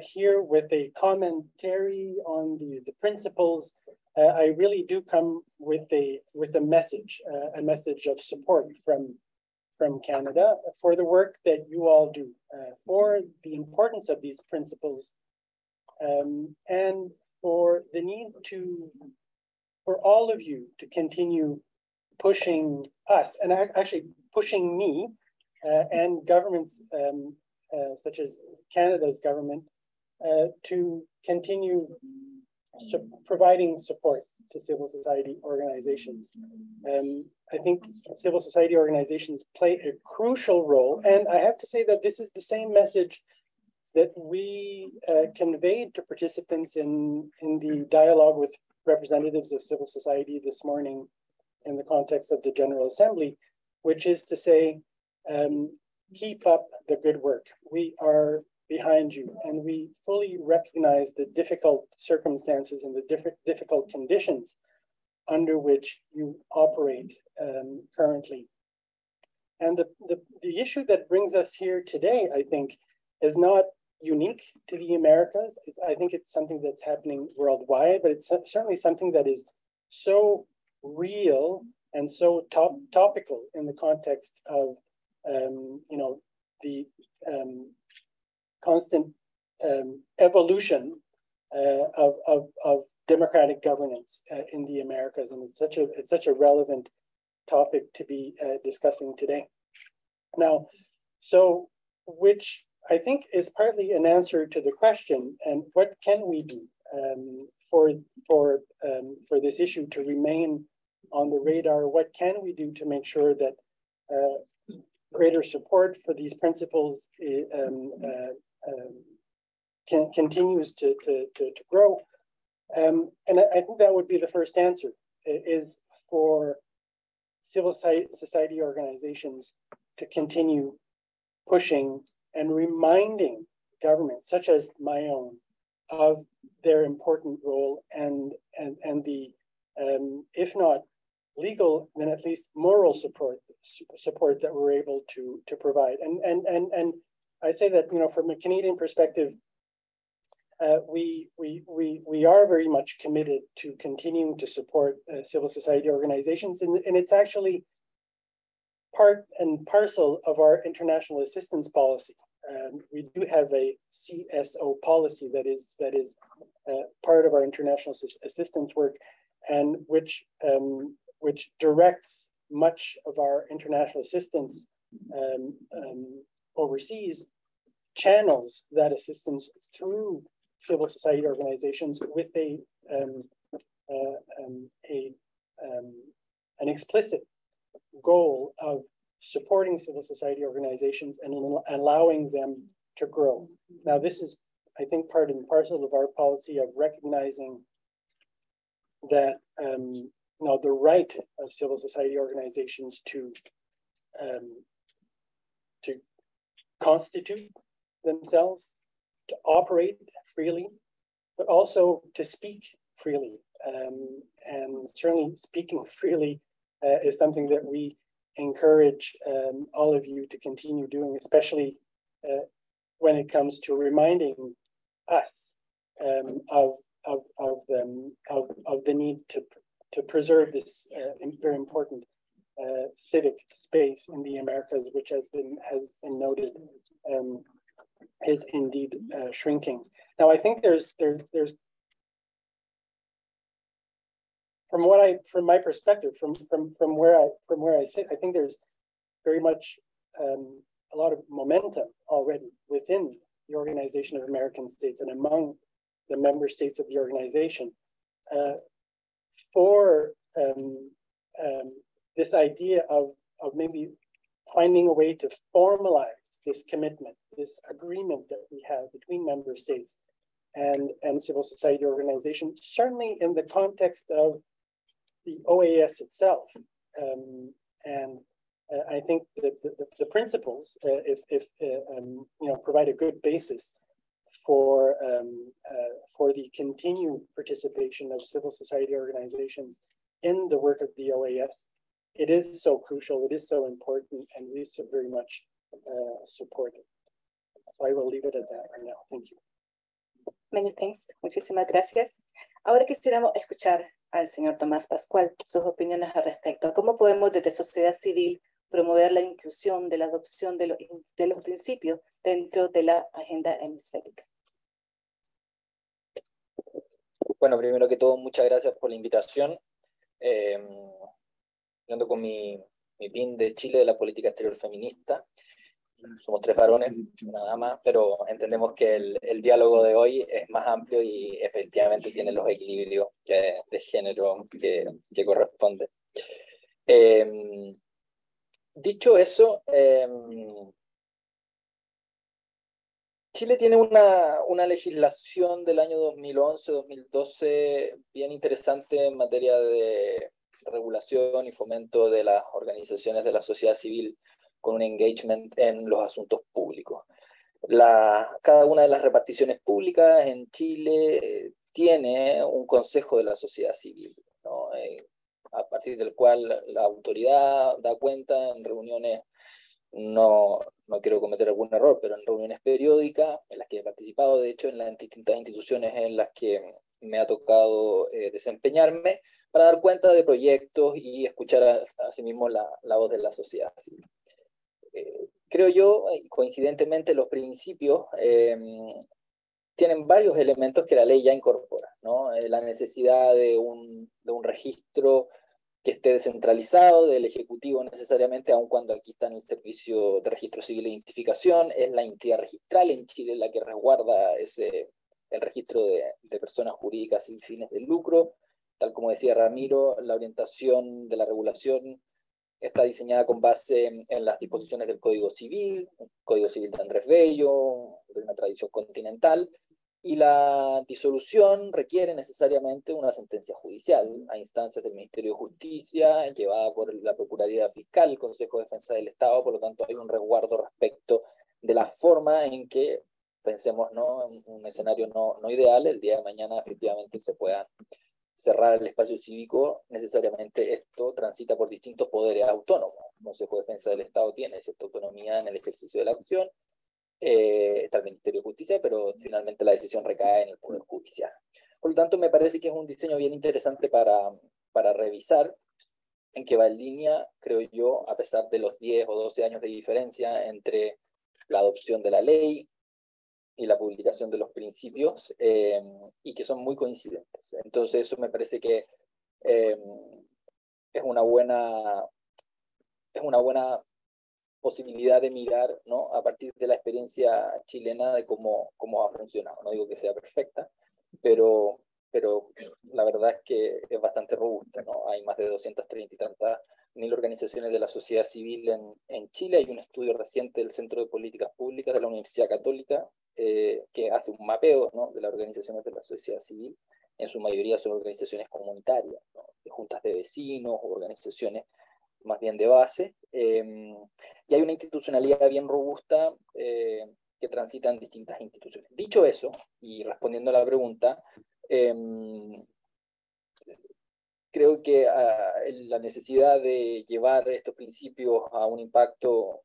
here with a commentary on the principles. I really do come with a message of support from Canada for the work that you all do, for the importance of these principles, and for the need for all of you to continue pushing us, and actually pushing me and governments such as Canada's government to continue providing support to civil society organizations. I think civil society organizations play a crucial role, and I have to say that this is the same message that we conveyed to participants in the dialogue with representatives of civil society this morning in the context of the General Assembly, which is to say, keep up the good work. We are behind you, and we fully recognize the difficult circumstances and the difficult conditions under which you operate currently. And the issue that brings us here today, I think, is not unique to the Americas. I think it's something that's happening worldwide, but it's certainly something that is so real and so topical in the context of the constant evolution of democratic governance in the Americas, and it's such a relevant topic to be discussing today. Now, so which I think is partly an answer to the question, and what can we do for this issue to remain on the radar? What can we do to make sure that greater support for these principles continues to grow? And I think that would be the first answer, is for civil society organizations to continue pushing and reminding governments, such as my own, of their important role and the, if not legal, then at least moral support that we're able to provide. And I say that, from a Canadian perspective, we are very much committed to continuing to support civil society organizations, and it's actually part and parcel of our international assistance policy. We do have a CSO policy that is part of our international assistance work, and which directs much of our international assistance overseas, channels that assistance through civil society organizations with an explicit goal of supporting civil society organizations and allowing them to grow. Now, this is, I think, part and parcel of our policy of recognizing that the right of civil society organizations to constitute themselves, to operate freely, but also to speak freely. And certainly speaking freely is something that we encourage all of you to continue doing, especially when it comes to reminding us of the need to preserve this very important civic space in the Americas, which has been noted is indeed shrinking. Now, I think there's from my perspective, from where I sit, I think there's very much a lot of momentum already within the Organization of American States and among the member states of the organization for this idea of maybe finding a way to formalize this commitment, this agreement that we have between member states and civil society organizations, certainly in the context of the OAS itself. I think that the principles, provide a good basis for the continued participation of civil society organizations in the work of the OAS. It is so crucial, it is so important, and we so very much support it. So I will leave it at that right now. Thank you.
Many thanks. Muchísimas gracias. Ahora quisiéramos escuchar al señor Tomás Pascual sus opiniones al respecto. ¿Cómo podemos desde sociedad civil promover la inclusión de la adopción de los principios dentro de la agenda hemisférica?
Bueno, primero que todo, muchas gracias por la invitación. Ando con mi pin de Chile de la política exterior feminista. Somos 3 varones, una dama, pero entendemos que el diálogo de hoy es más amplio y efectivamente tiene los equilibrios de género que corresponde. Dicho eso, Chile tiene una legislación del año 2011-2012 bien interesante en materia de regulación y fomento de las organizaciones de la sociedad civil con un engagement en los asuntos públicos. Cada una de las reparticiones públicas en Chile tiene un consejo de la sociedad civil, ¿no? a partir del cual la autoridad da cuenta en reuniones, no quiero cometer algún error, pero en reuniones periódicas, en las que he participado, de hecho, en las distintas instituciones en las que me ha tocado desempeñarme, para dar cuenta de proyectos y escuchar asimismo la voz de la sociedad civil. Creo yo, coincidentemente, los principios tienen varios elementos que la ley ya incorpora, ¿no? La necesidad de un registro que esté descentralizado del Ejecutivo necesariamente, aun cuando aquí está en el Servicio de Registro Civil e Identificación, es la entidad registral en Chile la que resguarda el registro de personas jurídicas sin fines de lucro. Tal como decía Ramiro, la orientación de la regulación está diseñada con base en las disposiciones del Código Civil de Andrés Bello, de una tradición continental, y la disolución requiere necesariamente una sentencia judicial a instancias del Ministerio de Justicia, llevada por la Procuraduría Fiscal, el Consejo de Defensa del Estado. Por lo tanto, hay un resguardo respecto de la forma en que, pensemos, ¿no?, en un escenario no ideal, el día de mañana efectivamente se puedan cerrar el espacio cívico. Necesariamente esto transita por distintos poderes autónomos. El Consejo de Defensa del Estado tiene cierta autonomía en el ejercicio de la acción, está el Ministerio de Justicia, pero finalmente la decisión recae en el Poder Judicial. Por lo tanto, me parece que es un diseño bien interesante para revisar, en que va en línea, creo yo, a pesar de los 10 o 12 años de diferencia entre la adopción de la ley y la publicación de los principios, y que son muy coincidentes. Entonces, eso me parece que es una buena posibilidad de mirar, ¿no?, a partir de la experiencia chilena de cómo ha funcionado. No digo que sea perfecta, pero la verdad es que es bastante robusta, ¿no? Hay más de 230 y tantas mil organizaciones de la sociedad civil en Chile. Hay un estudio reciente del Centro de Políticas Públicas de la Universidad Católica que hace un mapeo, ¿no?, de las organizaciones de la sociedad civil. En su mayoría son organizaciones comunitarias, ¿no?, de juntas de vecinos o organizaciones más bien de base, y hay una institucionalidad bien robusta que transita en distintas instituciones. Dicho eso, y respondiendo a la pregunta, creo que la necesidad de llevar estos principios a un impacto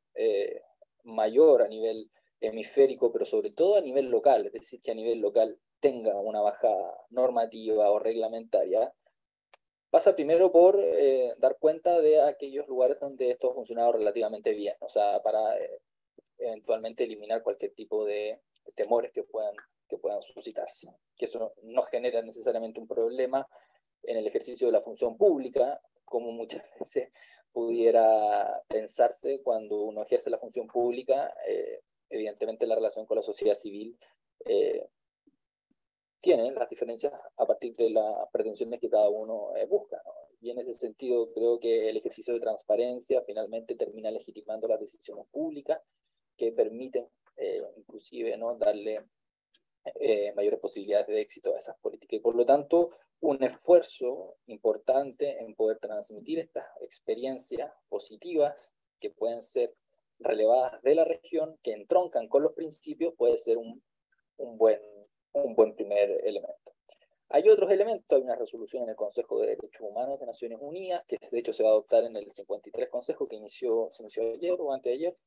mayor a nivel hemisférico, pero sobre todo a nivel local, es decir, que a nivel local tenga una baja normativa o reglamentaria, pasa primero por dar cuenta de aquellos lugares donde esto ha funcionado relativamente bien, o sea, para eventualmente eliminar cualquier tipo de temores que puedan suscitarse. Que eso no genera necesariamente un problema en el ejercicio de la función pública, como muchas veces pudiera pensarse cuando uno ejerce la función pública. Evidentemente la relación con la sociedad civil tiene las diferencias a partir de las pretensiones que cada uno busca, ¿no? Y en ese sentido creo que el ejercicio de transparencia finalmente termina legitimando las decisiones públicas que permiten inclusive, ¿no?, darle mayores posibilidades de éxito a esas políticas. Y por lo tanto, un esfuerzo importante en poder transmitir estas experiencias positivas que pueden ser relevadas de la región, que entroncan con los principios, puede ser un buen primer elemento. Hay otros elementos. Hay una resolución en el Consejo de Derechos Humanos de Naciones Unidas, que de hecho se va a adoptar en el 53 Consejo, que se inició ayer o antes de ayer,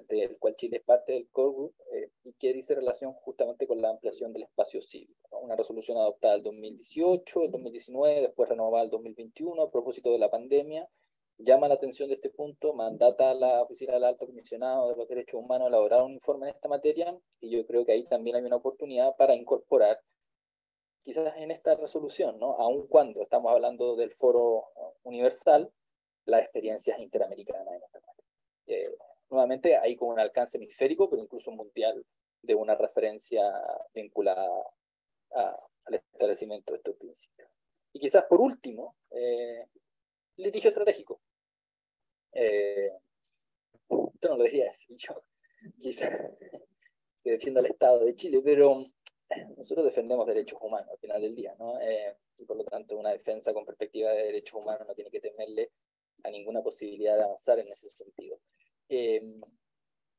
del cual Chile es parte del core group, y que dice relación justamente con la ampliación del espacio cívico, ¿no? Una resolución adoptada en 2018, el 2019, después renovada en 2021 a propósito de la pandemia. Llama la atención de este punto, mandata a la Oficina del Alto Comisionado de los Derechos Humanos a elaborar un informe en esta materia, y yo creo que ahí también hay una oportunidad para incorporar, quizás en esta resolución, ¿no?, aun cuando estamos hablando del foro universal, las experiencias interamericanas en esta materia. Nuevamente, hay con un alcance hemisférico, pero incluso mundial, de una referencia vinculada al establecimiento de estos principios. Y quizás por último, litigio estratégico. Esto no lo decía decir yo, quizás que defiendo al Estado de Chile, pero nosotros defendemos derechos humanos al final del día, ¿no? Y por lo tanto una defensa con perspectiva de derechos humanos no tiene que temerle a ninguna posibilidad de avanzar en ese sentido.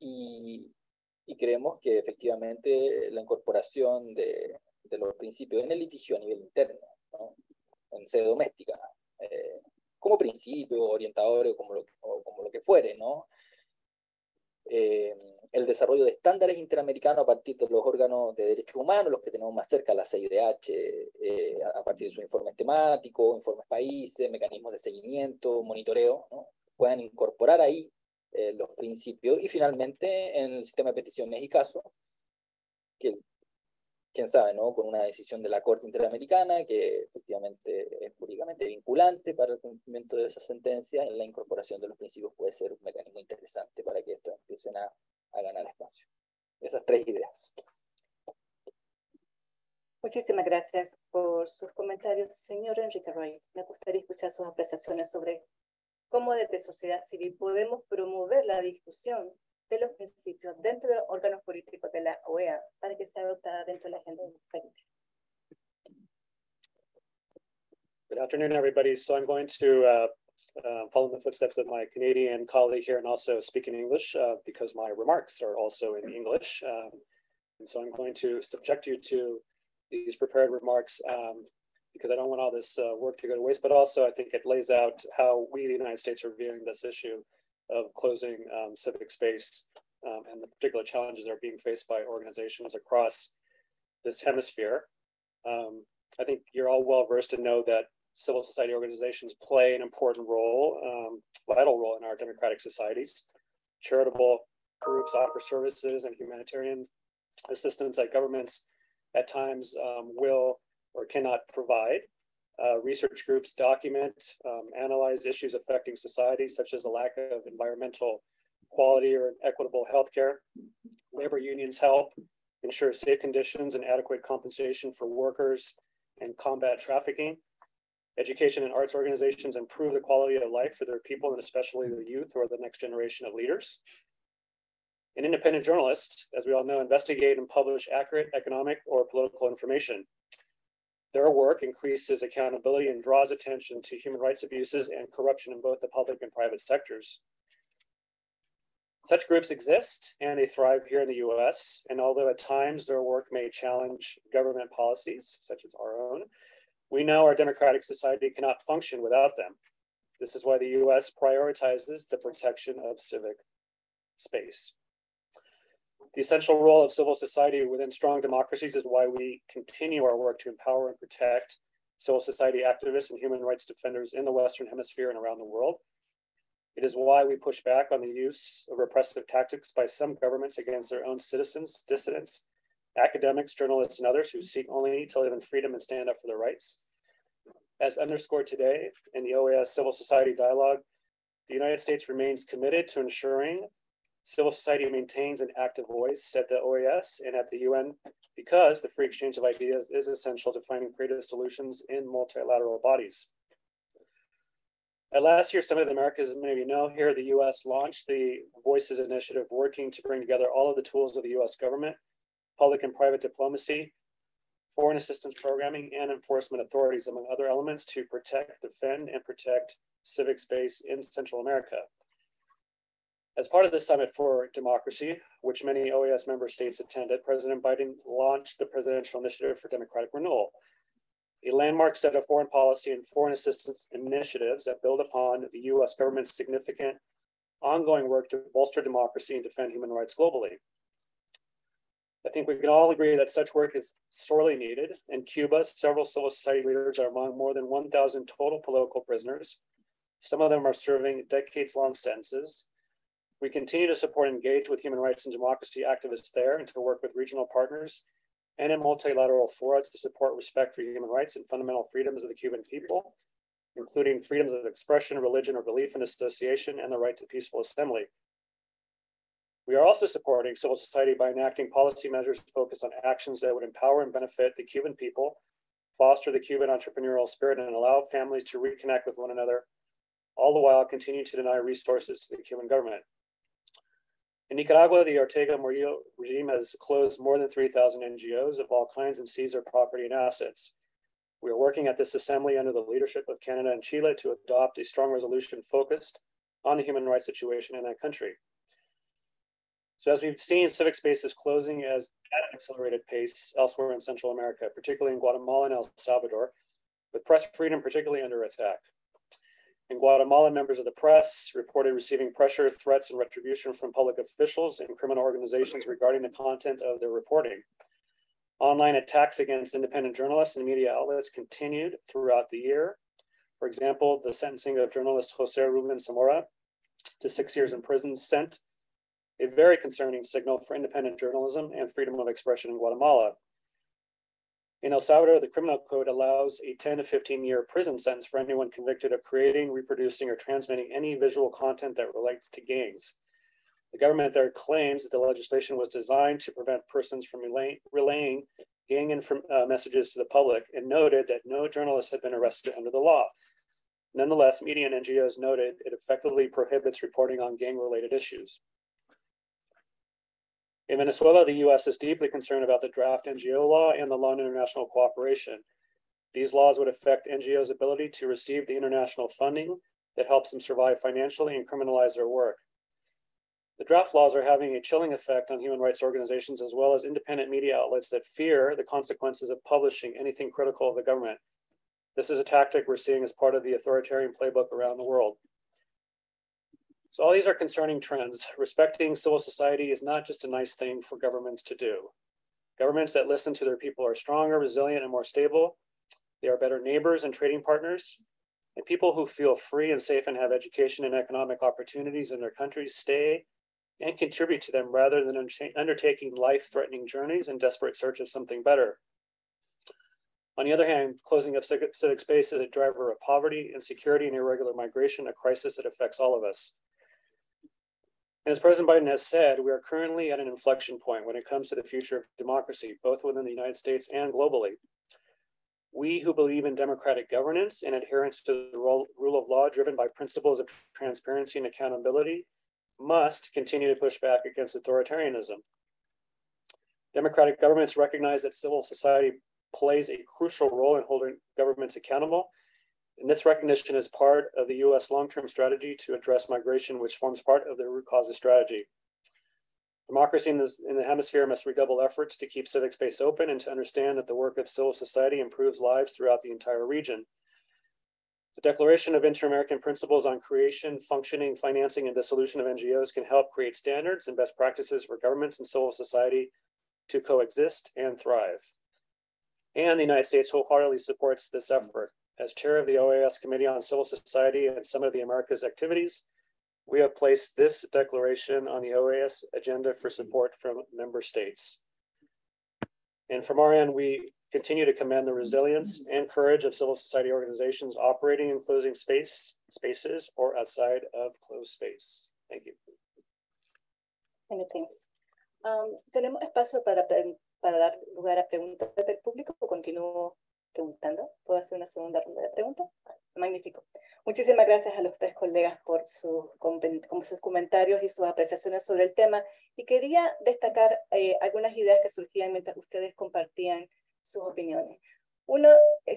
Y creemos que efectivamente la incorporación de los principios en el litigio a nivel interno, ¿no?, en sede doméstica, como principio, orientadores o como lo que fuere, ¿no? El desarrollo de estándares interamericanos a partir de los órganos de derechos humanos, los que tenemos más cerca, la CIDH, a partir de sus informes temáticos, informes países, mecanismos de seguimiento, monitoreo, ¿no? Puedan incorporar ahí los principios, y finalmente en el sistema de peticiones y casos, que quién sabe, ¿no? Con una decisión de la Corte Interamericana que efectivamente es jurídicamente vinculante para el cumplimiento de esa sentencia, en la incorporación de los principios puede ser un mecanismo interesante para que estos empiecen a ganar espacio. Esas tres ideas.
Muchísimas gracias por sus comentarios, señor Enrique Roy. Me gustaría escuchar sus apreciaciones sobre cómo desde sociedad civil podemos promover la discusión de los principios dentro de los órganos políticos de la OEA para que sea adoptada dentro de la agenda de país.
Good afternoon, everybody. So I'm going to follow in the footsteps of my Canadian colleague here and also speak in English because my remarks are also in English. And so I'm going to subject you to these prepared remarks because I don't want all this work to go to waste, but also I think it lays out how we, the United States, are viewing this issue of closing civic space and the particular challenges that are being faced by organizations across this hemisphere. I think you're all well versed to know that civil society organizations play an important role, vital role in our democratic societies. Charitable groups offer services and humanitarian assistance that governments at times will or cannot provide. Research groups document, analyze issues affecting society, such as the lack of environmental quality or equitable healthcare. Labor unions help ensure safe conditions and adequate compensation for workers and combat trafficking. Education and arts organizations improve the quality of life for their people, and especially the youth who are the next generation of leaders. And independent journalists, as we all know, investigate and publish accurate economic or political information. Their work increases accountability and draws attention to human rights abuses and corruption in both the public and private sectors. Such groups exist and they thrive here in the US, and although at times their work may challenge government policies, such as our own, we know our democratic society cannot function without them. This is why the US prioritizes the protection of civic space. The essential role of civil society within strong democracies is why we continue our work to empower and protect civil society activists and human rights defenders in the Western Hemisphere and around the world. It is why we push back on the use of repressive tactics by some governments against their own citizens, dissidents, academics, journalists, and others who seek only to live in freedom and stand up for their rights. As underscored today in the OAS Civil Society Dialogue, the United States remains committed to ensuring civil society maintains an active voice at the OAS and at the UN because the free exchange of ideas is essential to finding creative solutions in multilateral bodies. At last year's Summit of the Americas, as many of you know, here the US launched the Voices Initiative, working to bring together all of the tools of the US government, public and private diplomacy, foreign assistance programming, and enforcement authorities, among other elements, to protect, defend, and protect civic space in Central America. As part of the Summit for Democracy, which many OAS member states attended, President Biden launched the Presidential Initiative for Democratic Renewal, a landmark set of foreign policy and foreign assistance initiatives that build upon the US government's significant ongoing work to bolster democracy and defend human rights globally. I think we can all agree that such work is sorely needed. In Cuba, several civil society leaders are among more than 1,000 total political prisoners. Some of them are serving decades-long sentences. We continue to support and engage with human rights and democracy activists there, and to work with regional partners and in multilateral forums to support respect for human rights and fundamental freedoms of the Cuban people, including freedoms of expression, religion, or belief and association, and the right to peaceful assembly. We are also supporting civil society by enacting policy measures focused on actions that would empower and benefit the Cuban people, foster the Cuban entrepreneurial spirit, and allow families to reconnect with one another, all the while continue to deny resources to the Cuban government. In Nicaragua, the Ortega Murillo regime has closed more than 3,000 NGOs of all kinds and seized their property and assets. We are working at this assembly under the leadership of Canada and Chile to adopt a strong resolution focused on the human rights situation in that country. So as we've seen, civic space is closing at an accelerated pace elsewhere in Central America, particularly in Guatemala and El Salvador, with press freedom particularly under attack. In Guatemala, members of the press reported receiving pressure, threats, and retribution from public officials and criminal organizations regarding the content of their reporting. Online attacks against independent journalists and media outlets continued throughout the year. For example, the sentencing of journalist Jose Ruben Zamora to 6 years in prison sent a very concerning signal for independent journalism and freedom of expression in Guatemala. In El Salvador, the criminal code allows a 10 to 15-year prison sentence for anyone convicted of creating, reproducing, or transmitting any visual content that relates to gangs. The government there claims that the legislation was designed to prevent persons from relaying gang messages to the public, and noted that no journalists had been arrested under the law. Nonetheless, media and NGOs noted it effectively prohibits reporting on gang-related issues. In Venezuela, the U.S. is deeply concerned about the draft NGO law and the law on international cooperation. These laws would affect NGOs' ability to receive the international funding that helps them survive financially and criminalize their work. The draft laws are having a chilling effect on human rights organizations as well as independent media outlets that fear the consequences of publishing anything critical of the government. This is a tactic we're seeing as part of the authoritarian playbook around the world. So all these are concerning trends. Respecting civil society is not just a nice thing for governments to do. Governments that listen to their people are stronger, resilient, and more stable. They are better neighbors and trading partners. And people who feel free and safe and have education and economic opportunities in their countries stay and contribute to them rather than undertaking life-threatening journeys in desperate search of something better. On the other hand, closing up civic space is a driver of poverty, insecurity, and irregular migration, a crisis that affects all of us. And as President Biden has said, we are currently at an inflection point when it comes to the future of democracy, both within the United States and globally. We who believe in democratic governance and adherence to the rule of law driven by principles of transparency and accountability must continue to push back against authoritarianism. Democratic governments recognize that civil society plays a crucial role in holding governments accountable. And this recognition is part of the U.S. long-term strategy to address migration, which forms part of the root causes strategy. Democracy in the hemisphere must redouble efforts to keep civic space open and to understand that the work of civil society improves lives throughout the entire region. The Declaration of Inter-American Principles on Creation, Functioning, Financing, and Dissolution of NGOs can help create standards and best practices for governments and civil society to coexist and thrive. And the United States wholeheartedly supports this effort. As chair of the OAS Committee on Civil Society and Summit of the Americas activities, we have placed this declaration on the OAS agenda for support from member states. And from our end, we continue to commend the resilience and courage of civil society organizations operating in closing spaces or outside of closed space. Thank you.
Many thanks. Tenemos espacio para dar lugar a preguntas del público. Continúo preguntando. ¿Puedo hacer una segunda ronda de preguntas? Magnífico. Muchísimas gracias a los tres colegas por sus comentarios y sus apreciaciones sobre el tema. Y quería destacar algunas ideas que surgían mientras ustedes compartían sus opiniones. Uno,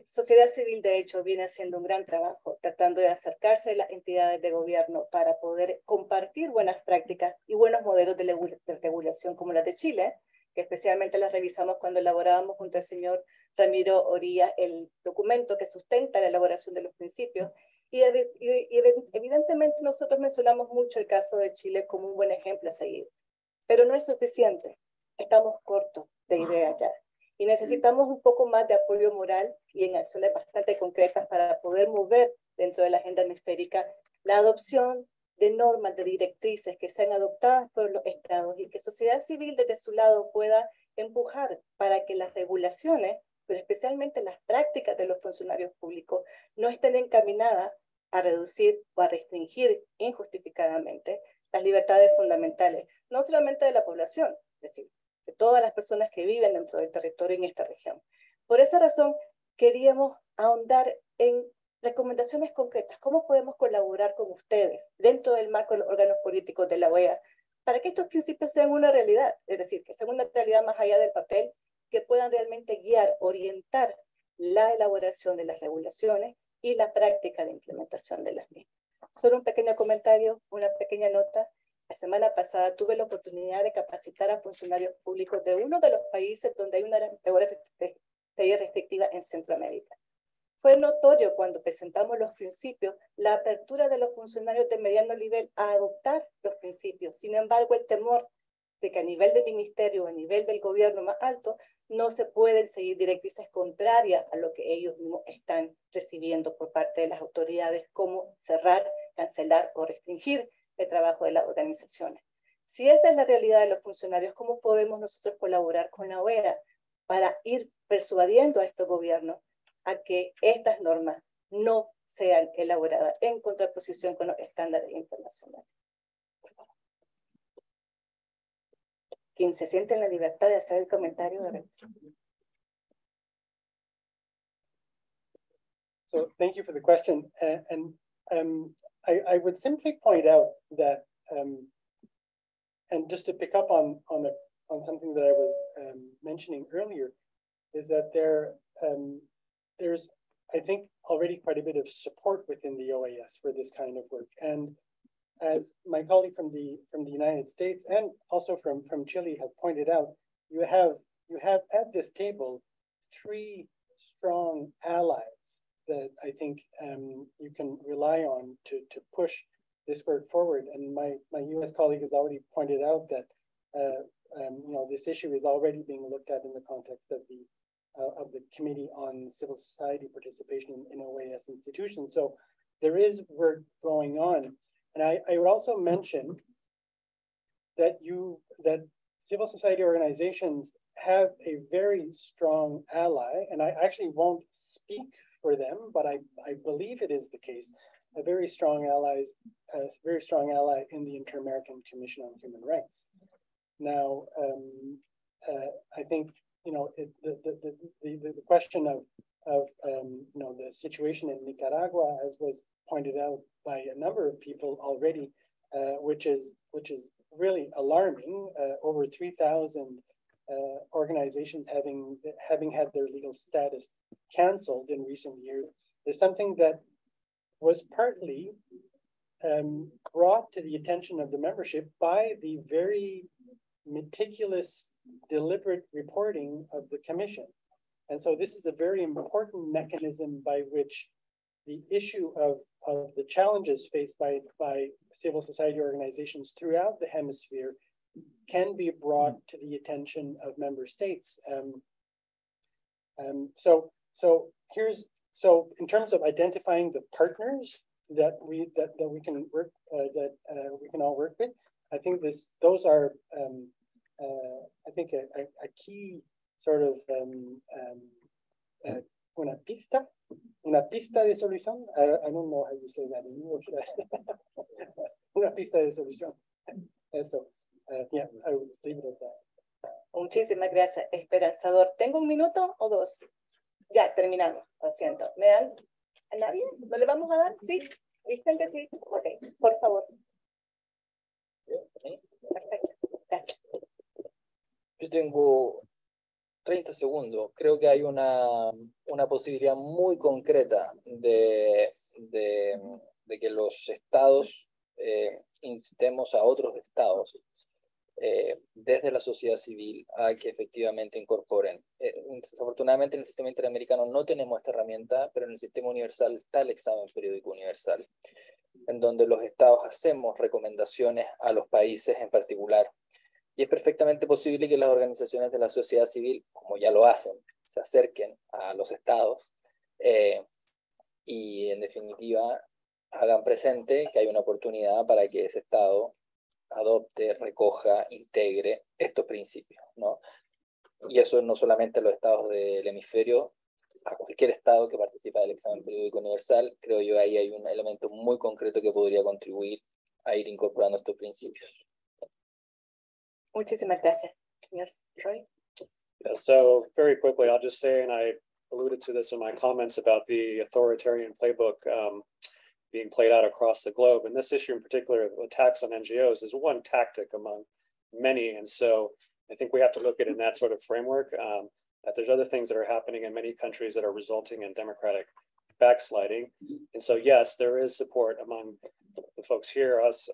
sociedad civil, de hecho, viene haciendo un gran trabajo, tratando de acercarse a las entidades de gobierno para poder compartir buenas prácticas y buenos modelos de regulación como la de Chile, que especialmente las revisamos cuando elaborábamos junto al señor Ramiro Orías el documento que sustenta la elaboración de los principios. Y evidentemente nosotros mencionamos mucho el caso de Chile como un buen ejemplo a seguir, pero no es suficiente. Estamos cortos de ideas ya. Y necesitamos un poco más de apoyo moral y en acciones bastante concretas para poder mover dentro de la agenda hemisférica la adopción de normas, de directrices que sean adoptadas por los estados y que sociedad civil desde su lado pueda empujar para que las regulaciones, pero especialmente las prácticas de los funcionarios públicos, no estén encaminadas a reducir o a restringir injustificadamente las libertades fundamentales, no solamente de la población, es decir, de todas las personas que viven dentro del territorio en esta región. Por esa razón, queríamos ahondar en recomendaciones concretas. ¿Cómo podemos colaborar con ustedes dentro del marco de los órganos políticos de la OEA para que estos principios sean una realidad? Es decir, que sean una realidad más allá del papel, que puedan realmente guiar, orientar la elaboración de las regulaciones y la práctica de implementación de las mismas. Solo un pequeño comentario, una pequeña nota. La semana pasada tuve la oportunidad de capacitar a funcionarios públicos de uno de los países donde hay una de las peores leyes restrictivas en Centroamérica. Fue notorio cuando presentamos los principios la apertura de los funcionarios de mediano nivel a adoptar los principios. Sin embargo, el temor de que a nivel del ministerio o a nivel del gobierno más alto no se pueden seguir directrices contrarias a lo que ellos mismos están recibiendo por parte de las autoridades, como cerrar, cancelar o restringir el trabajo de las organizaciones. Si esa es la realidad de los funcionarios, ¿cómo podemos nosotros colaborar con la OEA para ir persuadiendo a estos gobiernos a que estas normas no sean elaboradas en contraposición con los estándares internacionales? Quien se siente en la libertad de hacer el comentario de representación.
So thank you for the question. I would simply point out that, and just to pick up on something that I was mentioning earlier, is that there's, I think, already quite a bit of support within the OAS for this kind of work. And as my colleague from the United States and also from Chile have pointed out, you have at this table 3 strong allies that I think you can rely on to push this work forward. And my U.S. colleague has already pointed out that this issue is already being looked at in the context of the Committee on Civil Society Participation in OAS institutions. So there is work going on. And I would also mention that civil society organizations have a very strong ally, and I actually won't speak for them, but I believe it is the case, a very strong ally in the Inter-American Commission on Human Rights. Now, I think the question of the situation in Nicaragua, as was pointed out by a number of people already, which is really alarming. Over 3,000 organizations having had their legal status canceled in recent years is something that was partly brought to the attention of the membership by the very meticulous, deliberate reporting of the Commission. And so this is a very important mechanism by which the issue of the challenges faced by civil society organizations throughout the hemisphere can be brought to the attention of member states. So in terms of identifying the partners that we can work we can all work with, I think those are I think a key sort of una pista de solución. I don't know how you say that in English. Una pista de solución. Eso. Yeah, I would leave it at that.
Muchísimas gracias, esperanzador. ¿Tengo 1 minuto o 2? Ya, terminamos. Lo siento. ¿Me dan a nadie? ¿No le vamos a dar? ¿Sí? ¿Dicen que sí? Ok, por favor. Perfecto. Gracias.
Yo tengo 30 segundos. Creo que hay una posibilidad muy concreta de que los estados instemos a otros estados desde la sociedad civil a que efectivamente incorporen. Desafortunadamente en el sistema interamericano no tenemos esta herramienta, pero en el sistema universal está el examen periódico universal, en donde los estados hacemos recomendaciones a los países en particular. Y es perfectamente posible que las organizaciones de la sociedad civil, como ya lo hacen, se acerquen a los estados y en definitiva hagan presente que hay una oportunidad para que ese estado adopte, recoja, integre estos principios, ¿no? Y eso no solamente a los estados del hemisferio, a cualquier estado que participa del examen periódico universal. Creo yo ahí hay un elemento muy concreto que podría contribuir a ir incorporando estos principios.
Muchísimas gracias, señor Roy.
Yeah, so very quickly, I'll just say, and I alluded to this in my comments about the authoritarian playbook being played out across the globe. And this issue in particular, attacks on NGOs, is one tactic among many. And so I think we have to look at it in that sort of framework, that there's other things that are happening in many countries that are resulting in democratic backsliding. And so, yes, there is support among the folks here, us,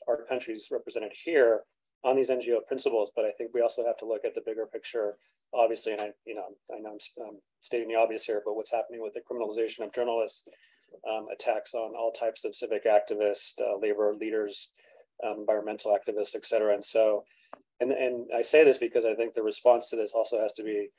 our countries represented here, on these NGO principles, but I think we also have to look at the bigger picture obviously, and I know I'm stating the obvious here, but what's happening with the criminalization of journalists, attacks on all types of civic activists, labor leaders, environmental activists, et cetera. And so, and I say this because I think the response to this also has to be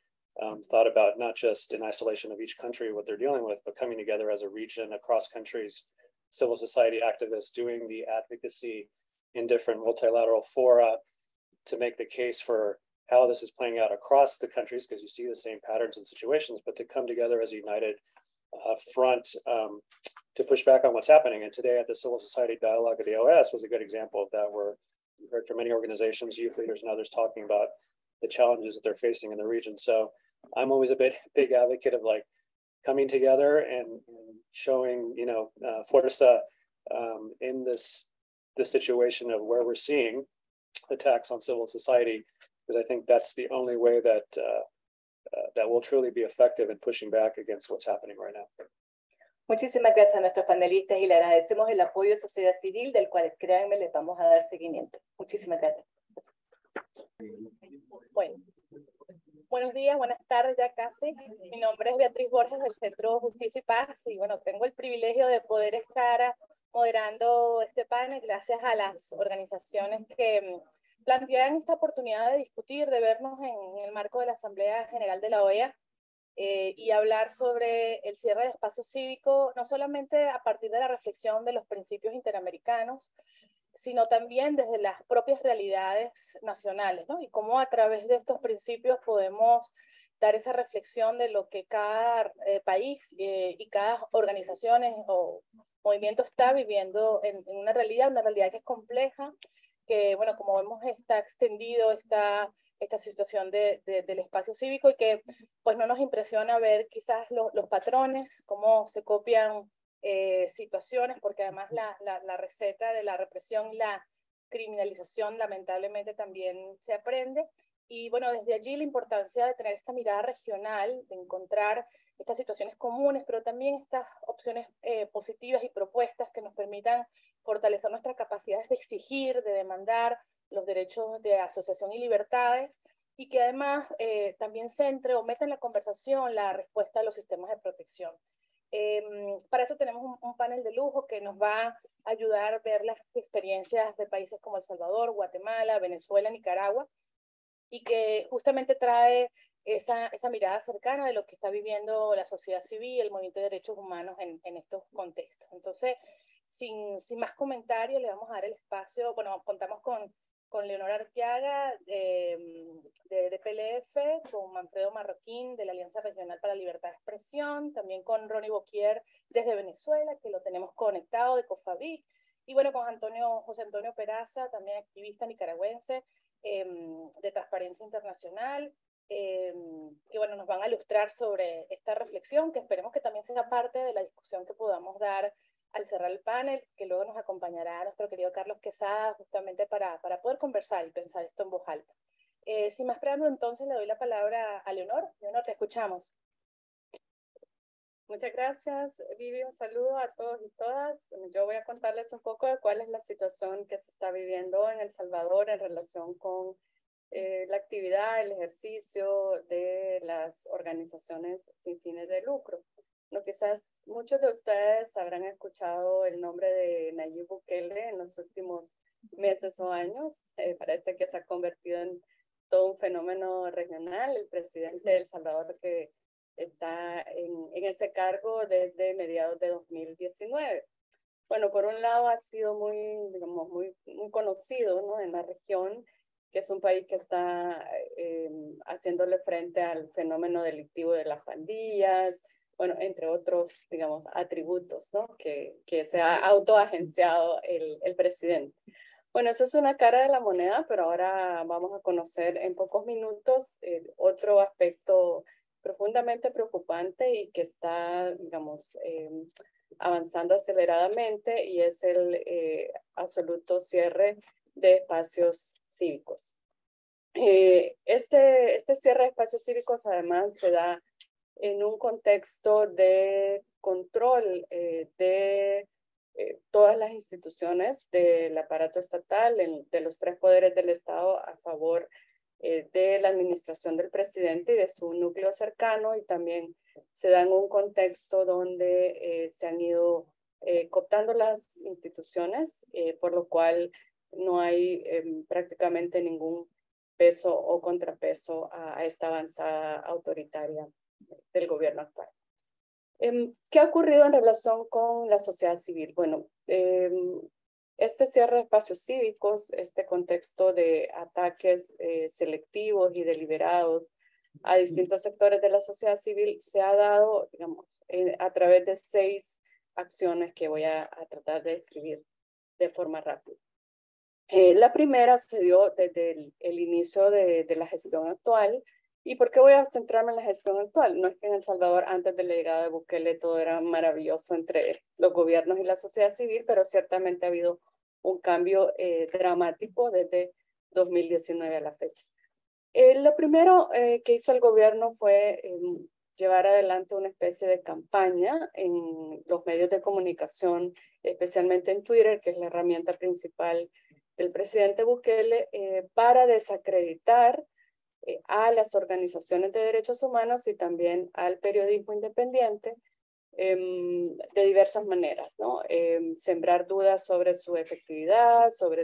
thought about not just in isolation of each country, what they're dealing with, but coming together as a region across countries, civil society activists doing the advocacy in different multilateral fora to make the case for how this is playing out across the countries, because you see the same patterns and situations, but to come together as a united front to push back on what's happening. And today at the Civil Society Dialogue at the OAS was a good example of that, where we heard from many organizations, youth leaders and others talking about the challenges that they're facing in the region. So I'm always a big advocate of like coming together and showing, forza in this situation of where we're seeing attacks on civil society, because I think that's the only way that that will truly be effective in pushing back against what's happening right now.
Muchísimas gracias a nuestros panelistas y le agradecemos el apoyo de sociedad civil, del cual, créanme, les vamos a dar seguimiento. Muchísimas gracias. Bueno, buenos días, buenas tardes ya casi. Mi nombre es Beatriz Borges del Centro Justicia y Paz y bueno, tengo el privilegio de poder estar moderando este panel gracias a las organizaciones que plantean esta oportunidad de discutir, de vernos en el marco de la Asamblea General de la OEA y hablar sobre el cierre del espacio cívico, no solamente a partir de la reflexión de los principios interamericanos, sino también desde las propias realidades nacionales, ¿no? Y cómo a través de estos principios podemos dar esa reflexión de lo que cada país y cada organización o movimiento está viviendo en una realidad que es compleja, que, bueno, como vemos, está extendido esta situación del espacio cívico y que, pues, no nos impresiona ver quizás los patrones, cómo se copian situaciones, porque además la receta de la represión y la criminalización lamentablemente también se aprende. Y, bueno, desde allí la importancia de tener esta mirada regional, de encontrar estas situaciones comunes, pero también estas opciones positivas y propuestas que nos permitan fortalecer nuestras capacidades de exigir, de demandar los derechos de asociación y libertades, y que además también centre o meta en la conversación la respuesta a los sistemas de protección. Para eso tenemos un panel de lujo que nos va a ayudar a ver las experiencias de países como El Salvador, Guatemala, Venezuela, Nicaragua, y que justamente trae esa mirada cercana de lo que está viviendo la sociedad civil, el movimiento de derechos humanos en estos contextos. Entonces, sin más comentarios, le vamos a dar el espacio. Bueno, contamos con Leonor Arteaga de PLF, con Manfredo Marroquín de la Alianza Regional para la Libertad de Expresión, también con Ronnie Boquier desde Venezuela, que lo tenemos conectado, de COFAVIC, y bueno, con José Antonio Peraza, también activista nicaragüense de Transparencia Internacional, que bueno, nos van a ilustrar sobre esta reflexión, que esperemos que también sea parte de la discusión que podamos dar al cerrar el panel, que luego nos acompañará nuestro querido Carlos Quesada, justamente para poder conversar y pensar esto en voz alta. Sin más preámbulo, entonces le doy la palabra a Leonor. Leonor, te escuchamos.
Muchas gracias, Vivi. Un saludo a todos y todas. Yo voy a contarles un poco de cuál es la situación que se está viviendo en El Salvador en relación con la actividad, el ejercicio de las organizaciones sin fines de lucro. No, quizás muchos de ustedes habrán escuchado el nombre de Nayib Bukele en los últimos meses o años. Parece que se ha convertido en todo un fenómeno regional. El presidente de El Salvador, que está en ese cargo desde mediados de 2019. Bueno, por un lado ha sido muy conocido, ¿no?, en la región, que es un país que está haciéndole frente al fenómeno delictivo de las pandillas, bueno, entre otros, digamos, atributos, ¿no?, que se ha autoagenciado el presidente. Bueno, eso es una cara de la moneda, pero ahora vamos a conocer en pocos minutos otro aspecto profundamente preocupante y que está, digamos, avanzando aceleradamente, y es el absoluto cierre de espacios cívicos. Este cierre de espacios cívicos además se da en un contexto de control de todas las instituciones del aparato estatal, de los tres poderes del Estado, a favor de la administración del presidente y de su núcleo cercano, y también se da en un contexto donde se han ido cooptando las instituciones, por lo cual no hay prácticamente ningún peso o contrapeso a esta avanzada autoritaria del gobierno actual. ¿Qué ha ocurrido en relación con la sociedad civil? Bueno, este cierre de espacios cívicos, este contexto de ataques selectivos y deliberados a distintos sectores de la sociedad civil se ha dado, digamos, a través de 6 acciones que voy a tratar de describir de forma rápida. La primera se dio desde el inicio de la gestión actual. ¿Y por qué voy a centrarme en la gestión actual? No es que en El Salvador, antes de la llegada de Bukele, todo era maravilloso entre los gobiernos y la sociedad civil, pero ciertamente ha habido un cambio dramático desde 2019 a la fecha. Lo primero que hizo el gobierno fue llevar adelante una especie de campaña en los medios de comunicación, especialmente en Twitter, que es la herramienta principal del presidente Bukele, para desacreditar a las organizaciones de derechos humanos y también al periodismo independiente de diversas maneras, ¿no? Sembrar dudas sobre su efectividad, sobre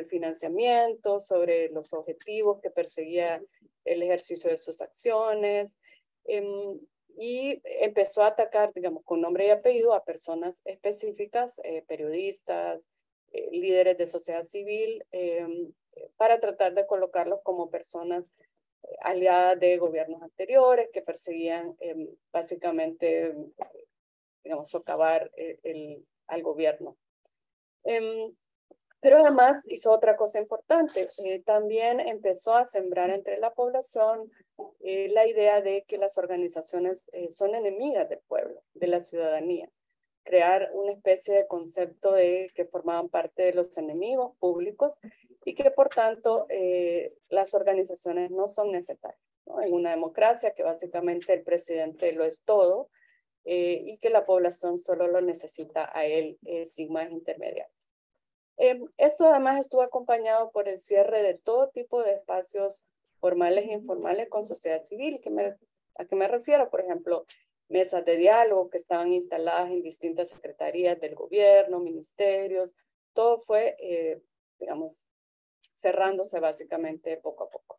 el financiamiento, sobre los objetivos que perseguía el ejercicio de sus acciones, y empezó a atacar, digamos, con nombre y apellido a personas específicas, periodistas, líderes de sociedad civil, para tratar de colocarlos como personas aliadas de gobiernos anteriores que perseguían básicamente, digamos, socavar al gobierno. Pero además hizo otra cosa importante, también empezó a sembrar entre la población la idea de que las organizaciones son enemigas del pueblo, de la ciudadanía. Crear una especie de concepto de que formaban parte de los enemigos públicos y que por tanto las organizaciones no son necesarias, ¿no? En una democracia que básicamente el presidente lo es todo y que la población solo lo necesita a él sin más intermediarios. Esto además estuvo acompañado por el cierre de todo tipo de espacios formales e informales con sociedad civil. ¿A qué me refiero? Por ejemplo, mesas de diálogo que estaban instaladas en distintas secretarías del gobierno, ministerios, todo fue, digamos, cerrándose básicamente poco a poco.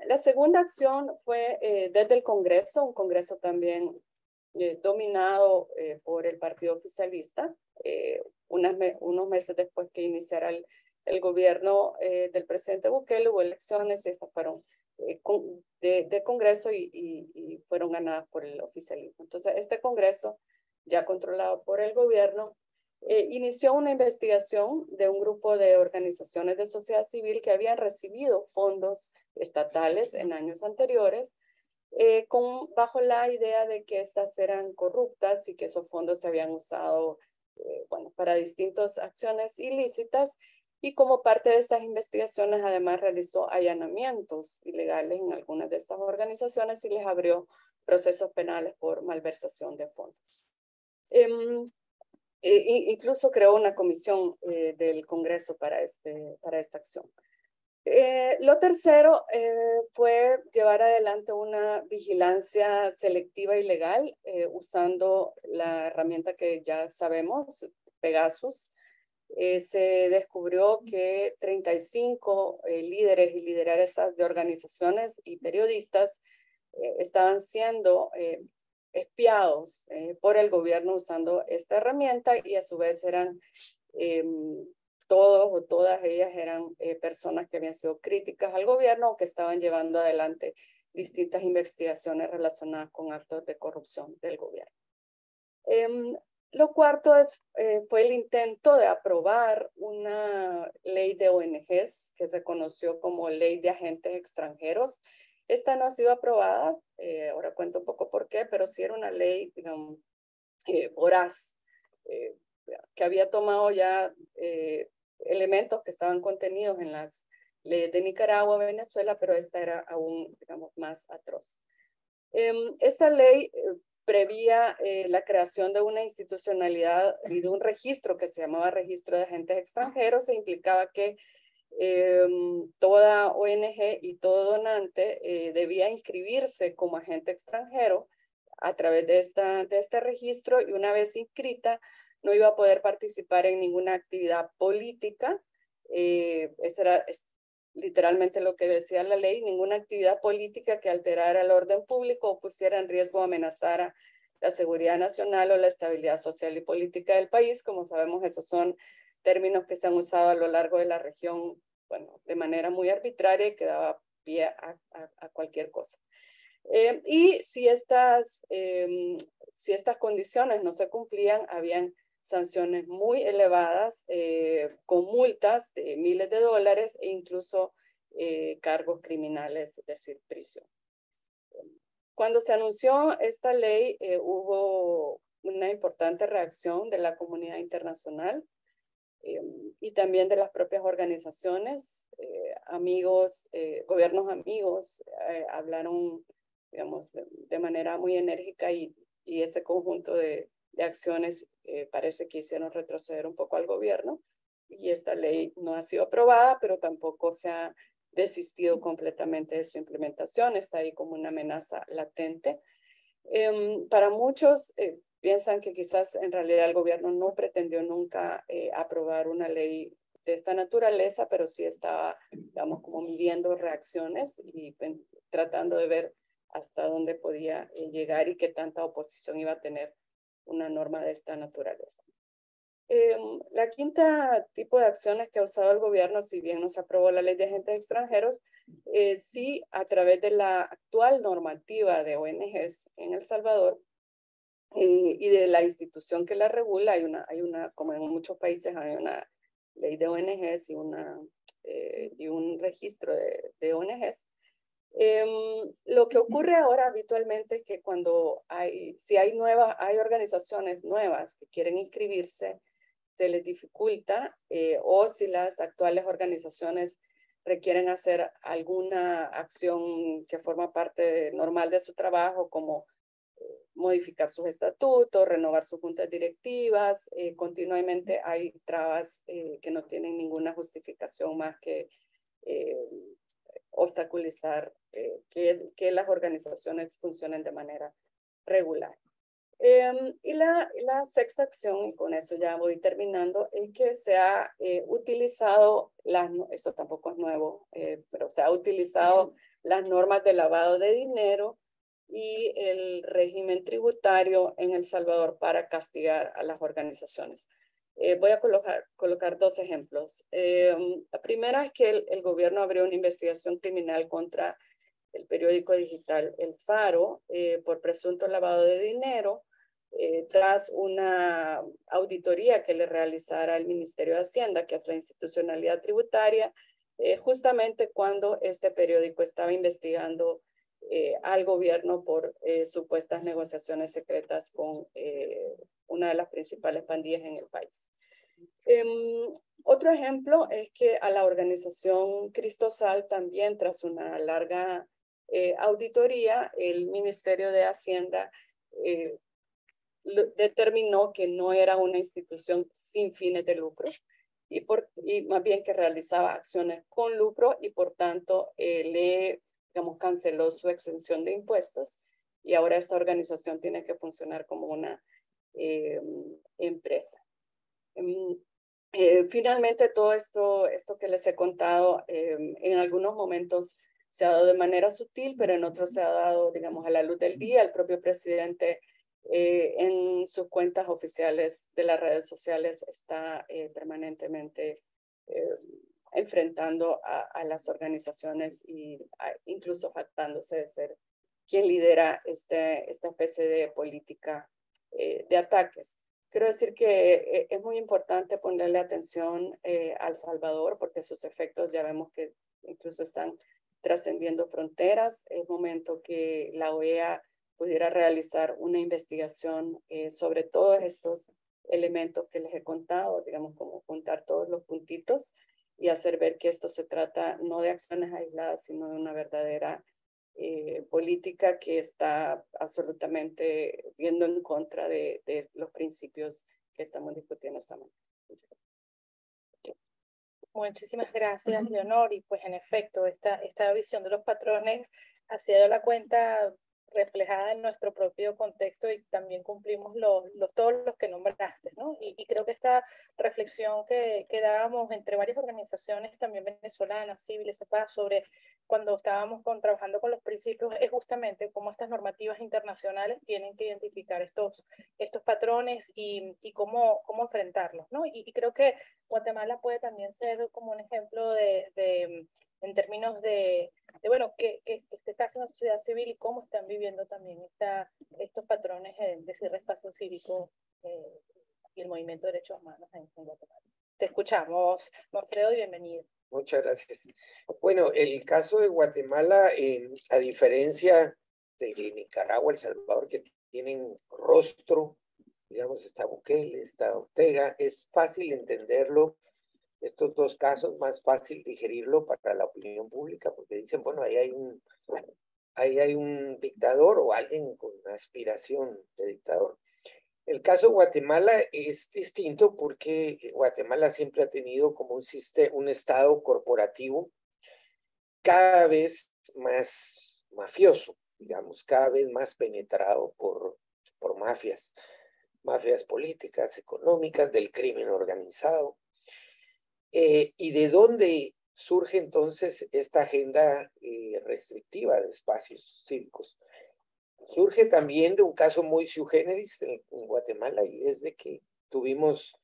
La segunda acción fue desde el Congreso, un Congreso también dominado por el partido oficialista, unos meses después que iniciara el gobierno del presidente Bukele, hubo elecciones y estas fueron de Congreso y fueron ganadas por el oficialismo. Entonces, este Congreso, ya controlado por el gobierno, inició una investigación de un grupo de organizaciones de sociedad civil que habían recibido fondos estatales en años anteriores, bajo la idea de que estas eran corruptas y que esos fondos se habían usado bueno, para distintas acciones ilícitas, y como parte de estas investigaciones además realizó allanamientos ilegales en algunas de estas organizaciones y les abrió procesos penales por malversación de fondos. Incluso creó una comisión del Congreso para esta acción. Lo tercero fue llevar adelante una vigilancia selectiva y legal usando la herramienta que ya sabemos, Pegasus. Se descubrió que 35 líderes y lideresas de organizaciones y periodistas estaban siendo espiados por el gobierno usando esta herramienta, y a su vez eran todos o todas ellas eran personas que habían sido críticas al gobierno o que estaban llevando adelante distintas investigaciones relacionadas con actos de corrupción del gobierno. Lo cuarto fue el intento de aprobar una ley de ONGs que se conoció como Ley de Agentes Extranjeros. Esta no ha sido aprobada, ahora cuento un poco por qué, pero sí era una ley, digamos, voraz, que había tomado ya elementos que estaban contenidos en las leyes de Nicaragua, Venezuela, pero esta era aún, digamos, más atroz. Esta ley prevía la creación de una institucionalidad y de un registro que se llamaba Registro de Agentes Extranjeros, e implicaba que Toda ONG y todo donante debía inscribirse como agente extranjero a través de este registro, y una vez inscrita no iba a poder participar en ninguna actividad política. Eso era literalmente lo que decía la ley: ninguna actividad política que alterara el orden público o pusiera en riesgo o amenazara la seguridad nacional o la estabilidad social y política del país. Como sabemos, esos son términos que se han usado a lo largo de la región, bueno, de manera muy arbitraria, y que daba pie a cualquier cosa. Y si estas condiciones no se cumplían, habían sanciones muy elevadas, con multas de miles de dólares e incluso cargos criminales, es decir, prisión. Cuando se anunció esta ley, hubo una importante reacción de la comunidad internacional y también de las propias organizaciones. Amigos, gobiernos amigos, hablaron, digamos, de manera muy enérgica, y ese conjunto de acciones parece que hicieron retroceder un poco al gobierno, y esta ley no ha sido aprobada, pero tampoco se ha desistido completamente de su implementación. Está ahí como una amenaza latente. Para muchos piensan que quizás en realidad el gobierno no pretendió nunca aprobar una ley de esta naturaleza, pero sí estaba, digamos, como midiendo reacciones y tratando de ver hasta dónde podía llegar y qué tanta oposición iba a tener una norma de esta naturaleza. La quinta tipo de acciones que ha usado el gobierno, si bien no se aprobó la ley de agentes extranjeros, sí, a través de la actual normativa de ONGs en El Salvador y de la institución que la regula, hay una, como en muchos países, hay una ley de ONGs y un registro de ONGs. Lo que ocurre ahora habitualmente es que cuando hay organizaciones nuevas que quieren inscribirse, se les dificulta, o si las actuales organizaciones requieren hacer alguna acción que forma parte normal de su trabajo, como modificar sus estatutos, renovar sus juntas directivas, continuamente hay trabas que no tienen ninguna justificación más que obstaculizar que las organizaciones funcionen de manera regular. Y la sexta acción, y con eso ya voy terminando, es que se ha utilizado, esto tampoco es nuevo, pero se ha utilizado las normas de lavado de dinero y el régimen tributario en El Salvador para castigar a las organizaciones. Voy a colocar dos ejemplos. La primera es que el gobierno abrió una investigación criminal contra el periódico digital El Faro por presunto lavado de dinero, tras una auditoría que le realizara el Ministerio de Hacienda, que es la institucionalidad tributaria, justamente cuando este periódico estaba investigando al gobierno por supuestas negociaciones secretas con una de las principales pandillas en el país. Otro ejemplo es que a la organización Cristosal también, tras una larga auditoría, el Ministerio de Hacienda determinó que no era una institución sin fines de lucro, y más bien que realizaba acciones con lucro, y por tanto digamos, canceló su exención de impuestos, y ahora esta organización tiene que funcionar como una empresa. Finalmente, todo esto que les he contado, en algunos momentos se ha dado de manera sutil, pero en otros se ha dado, digamos, a la luz del día. El propio presidente en sus cuentas oficiales de las redes sociales está permanentemente enfrentando a las organizaciones y incluso jactándose de ser quien lidera esta especie de política de ataques. Quiero decir que es muy importante ponerle atención a El Salvador, porque sus efectos ya vemos que incluso están trascendiendo fronteras. Es momento que la OEA pudiera realizar una investigación sobre todos estos elementos que les he contado, digamos, como juntar todos los puntitos y hacer ver que esto se trata no de acciones aisladas, sino de una verdadera política que está absolutamente yendo en contra de los principios que estamos discutiendo esta mañana.
Muchísimas gracias, Leonor. Y pues en efecto, esta visión de los patrones ha sido la cuenta reflejada en nuestro propio contexto y también cumplimos todos los que nombraste, ¿no? Y creo que esta reflexión que dábamos entre varias organizaciones también venezolanas, civiles, de paz, sobre cuando estábamos trabajando con los principios, es justamente cómo estas normativas internacionales tienen que identificar estos patrones y cómo enfrentarlos, ¿no? Y creo que Guatemala puede también ser como un ejemplo en términos bueno, qué está haciendo la sociedad civil y cómo están viviendo también estos patrones de cierre espacio cívico y el movimiento de derechos humanos en Guatemala. Te escuchamos, Manfredo, y bienvenido.
Muchas gracias. Bueno, el caso de Guatemala, a diferencia de Nicaragua, El Salvador, que tienen rostro, digamos, está Bukele, está Ortega, es fácil entenderlo, estos dos casos, más fácil digerirlo para la opinión pública, porque dicen, bueno, ahí hay un dictador o alguien con aspiración de dictador. El caso de Guatemala es distinto porque Guatemala siempre ha tenido como un estado corporativo cada vez más mafioso, digamos, cada vez más penetrado por mafias políticas, económicas, del crimen organizado. ¿Y de dónde surge entonces esta agenda restrictiva de espacios cívicos? Surge también de un caso muy sui generis en Guatemala, y es de que tuvimos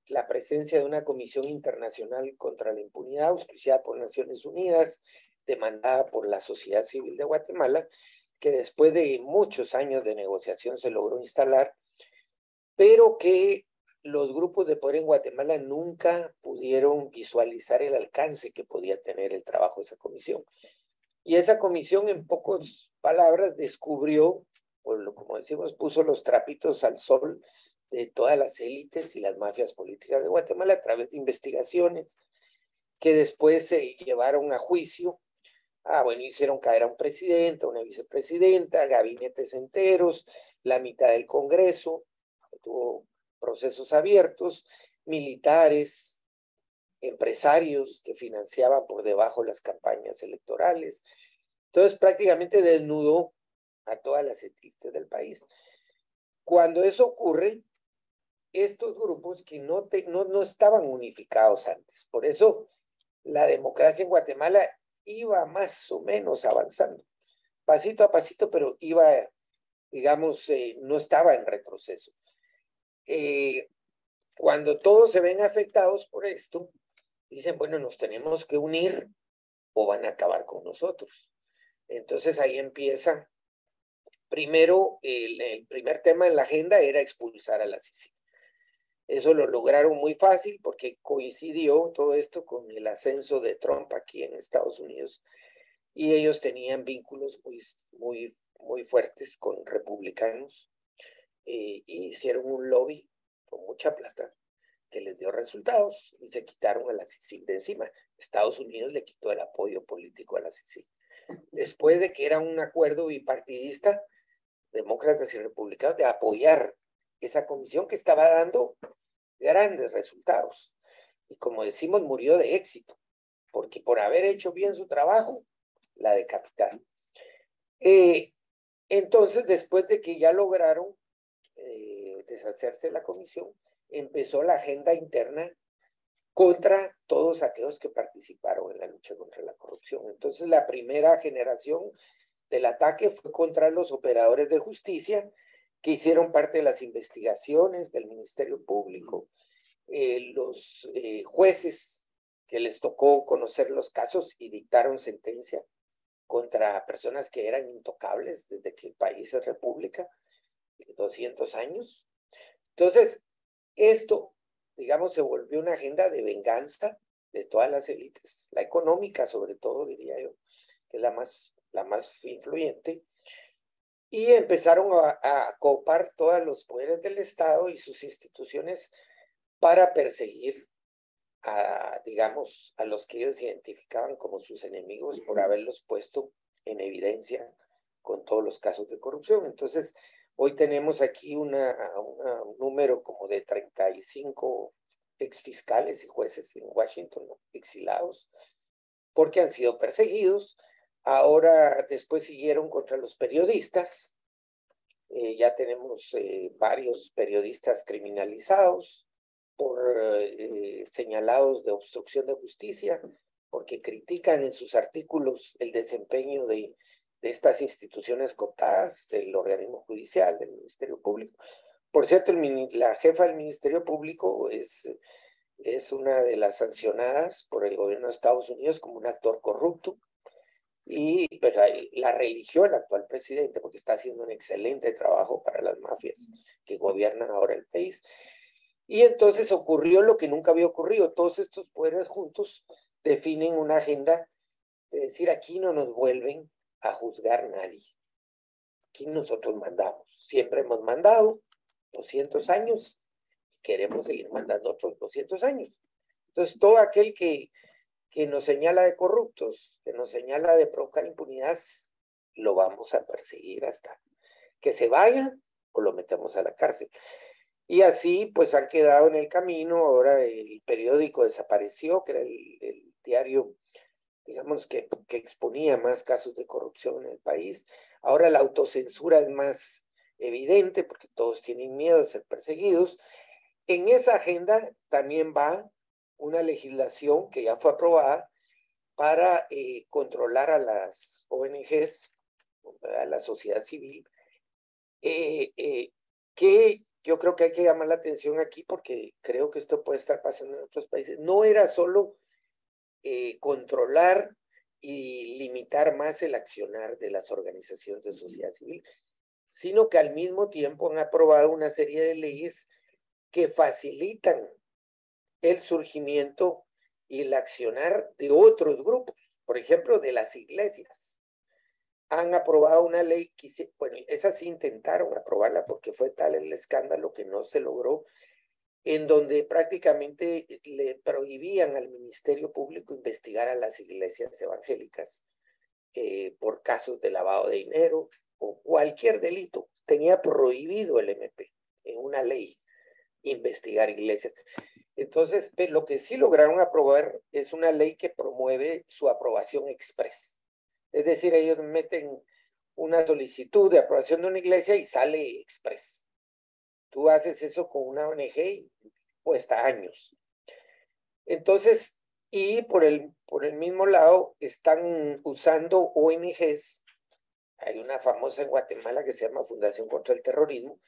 la presencia de una comisión internacional contra la impunidad auspiciada por Naciones Unidas, demandada por la sociedad civil de Guatemala, que después de muchos años de negociación se logró instalar, pero que los grupos de poder en Guatemala nunca pudieron visualizar el alcance que podía tener el trabajo de esa comisión. Y esa comisión, en pocas palabras, descubrió, o como decimos, puso los trapitos al sol de todas las élites y las mafias políticas de Guatemala a través de investigaciones que después se llevaron a juicio. Bueno, hicieron caer a un presidente, a una vicepresidenta, gabinetes enteros, la mitad del Congreso, tuvo procesos abiertos, militares, empresarios que financiaban por debajo las campañas electorales. Entonces prácticamente desnudó a todas las élites del país. Cuando eso ocurre, estos grupos que no estaban unificados antes, por eso la democracia en Guatemala iba más o menos avanzando, pasito a pasito, pero iba, digamos, no estaba en retroceso. Cuando todos se ven afectados por esto, dicen, bueno, nos tenemos que unir o van a acabar con nosotros. Entonces ahí empieza, primero, el primer tema en la agenda era expulsar a la CICIG. Eso lo lograron muy fácil porque coincidió todo esto con el ascenso de Trump aquí en Estados Unidos, y ellos tenían vínculos muy fuertes con republicanos, y hicieron un lobby con mucha plata que les dio resultados y se quitaron a la CICIG de encima. Estados Unidos le quitó el apoyo político a la CICIG. Después de que era un acuerdo bipartidista, demócratas y republicanos, de apoyar esa comisión que estaba dando grandes resultados. Y como decimos, murió de éxito, porque por haber hecho bien su trabajo, la decapitaron. Entonces, después de que ya lograron deshacerse de la comisión, empezó la agenda interna contra todos aquellos que participaron en la lucha contra la corrupción. Entonces, la primera generación del ataque fue contra los operadores de justicia que hicieron parte de las investigaciones del Ministerio Público, los jueces que les tocó conocer los casos y dictaron sentencia contra personas que eran intocables desde que el país es república, 200 años. Entonces, esto, digamos, se volvió una agenda de venganza de todas las élites, la económica sobre todo, diría yo, que es la más influyente, y empezaron a copar todos los poderes del Estado y sus instituciones para perseguir digamos, a los que ellos identificaban como sus enemigos por haberlos puesto en evidencia con todos los casos de corrupción. Entonces, hoy tenemos aquí un número como de 35 exfiscales y jueces en Washington, ¿no? Exilados, porque han sido perseguidos. Ahora, después siguieron contra los periodistas. Ya tenemos varios periodistas criminalizados por señalados de obstrucción de justicia, porque critican en sus artículos el desempeño de estas instituciones cooptadas, del organismo judicial, del Ministerio Público. Por cierto, la jefa del Ministerio Público es una de las sancionadas por el gobierno de Estados Unidos como un actor corrupto, y pues, la religió el actual presidente porque está haciendo un excelente trabajo para las mafias que gobiernan ahora el país. Y entonces ocurrió lo que nunca había ocurrido. Todos estos poderes juntos definen una agenda de decir: aquí no nos vuelven a juzgar nadie. Aquí nosotros mandamos. Siempre hemos mandado 200 años. Queremos seguir mandando otros 200 años. Entonces, todo aquel que nos señala de corruptos, que nos señala de provocar impunidad, lo vamos a perseguir hasta que se vaya o lo metemos a la cárcel. Y así pues han quedado en el camino. Ahora el periódico desapareció, que era el diario, digamos, que exponía más casos de corrupción en el país. Ahora la autocensura es más evidente porque todos tienen miedo de ser perseguidos. En esa agenda también va una legislación que ya fue aprobada para controlar a las ONGs, a la sociedad civil, que yo creo que hay que llamar la atención aquí porque creo que esto puede estar pasando en otros países. No era solo controlar y limitar más el accionar de las organizaciones de sociedad civil, sino que al mismo tiempo han aprobado una serie de leyes que facilitan el surgimiento y el accionar de otros grupos, por ejemplo, de las iglesias. Han aprobado una ley, bueno, esa sí intentaron aprobarla porque fue tal el escándalo que no se logró, en donde prácticamente le prohibían al Ministerio Público investigar a las iglesias evangélicas por casos de lavado de dinero o cualquier delito. Tenía prohibido el MP en una ley investigar iglesias. Entonces, lo que sí lograron aprobar es una ley que promueve su aprobación express. Es decir, ellos meten una solicitud de aprobación de una iglesia y sale express. Tú haces eso con una ONG y cuesta años. Entonces, y por el mismo lado, están usando ONGs. Hay una famosa en Guatemala que se llama Fundación contra el Terrorismo,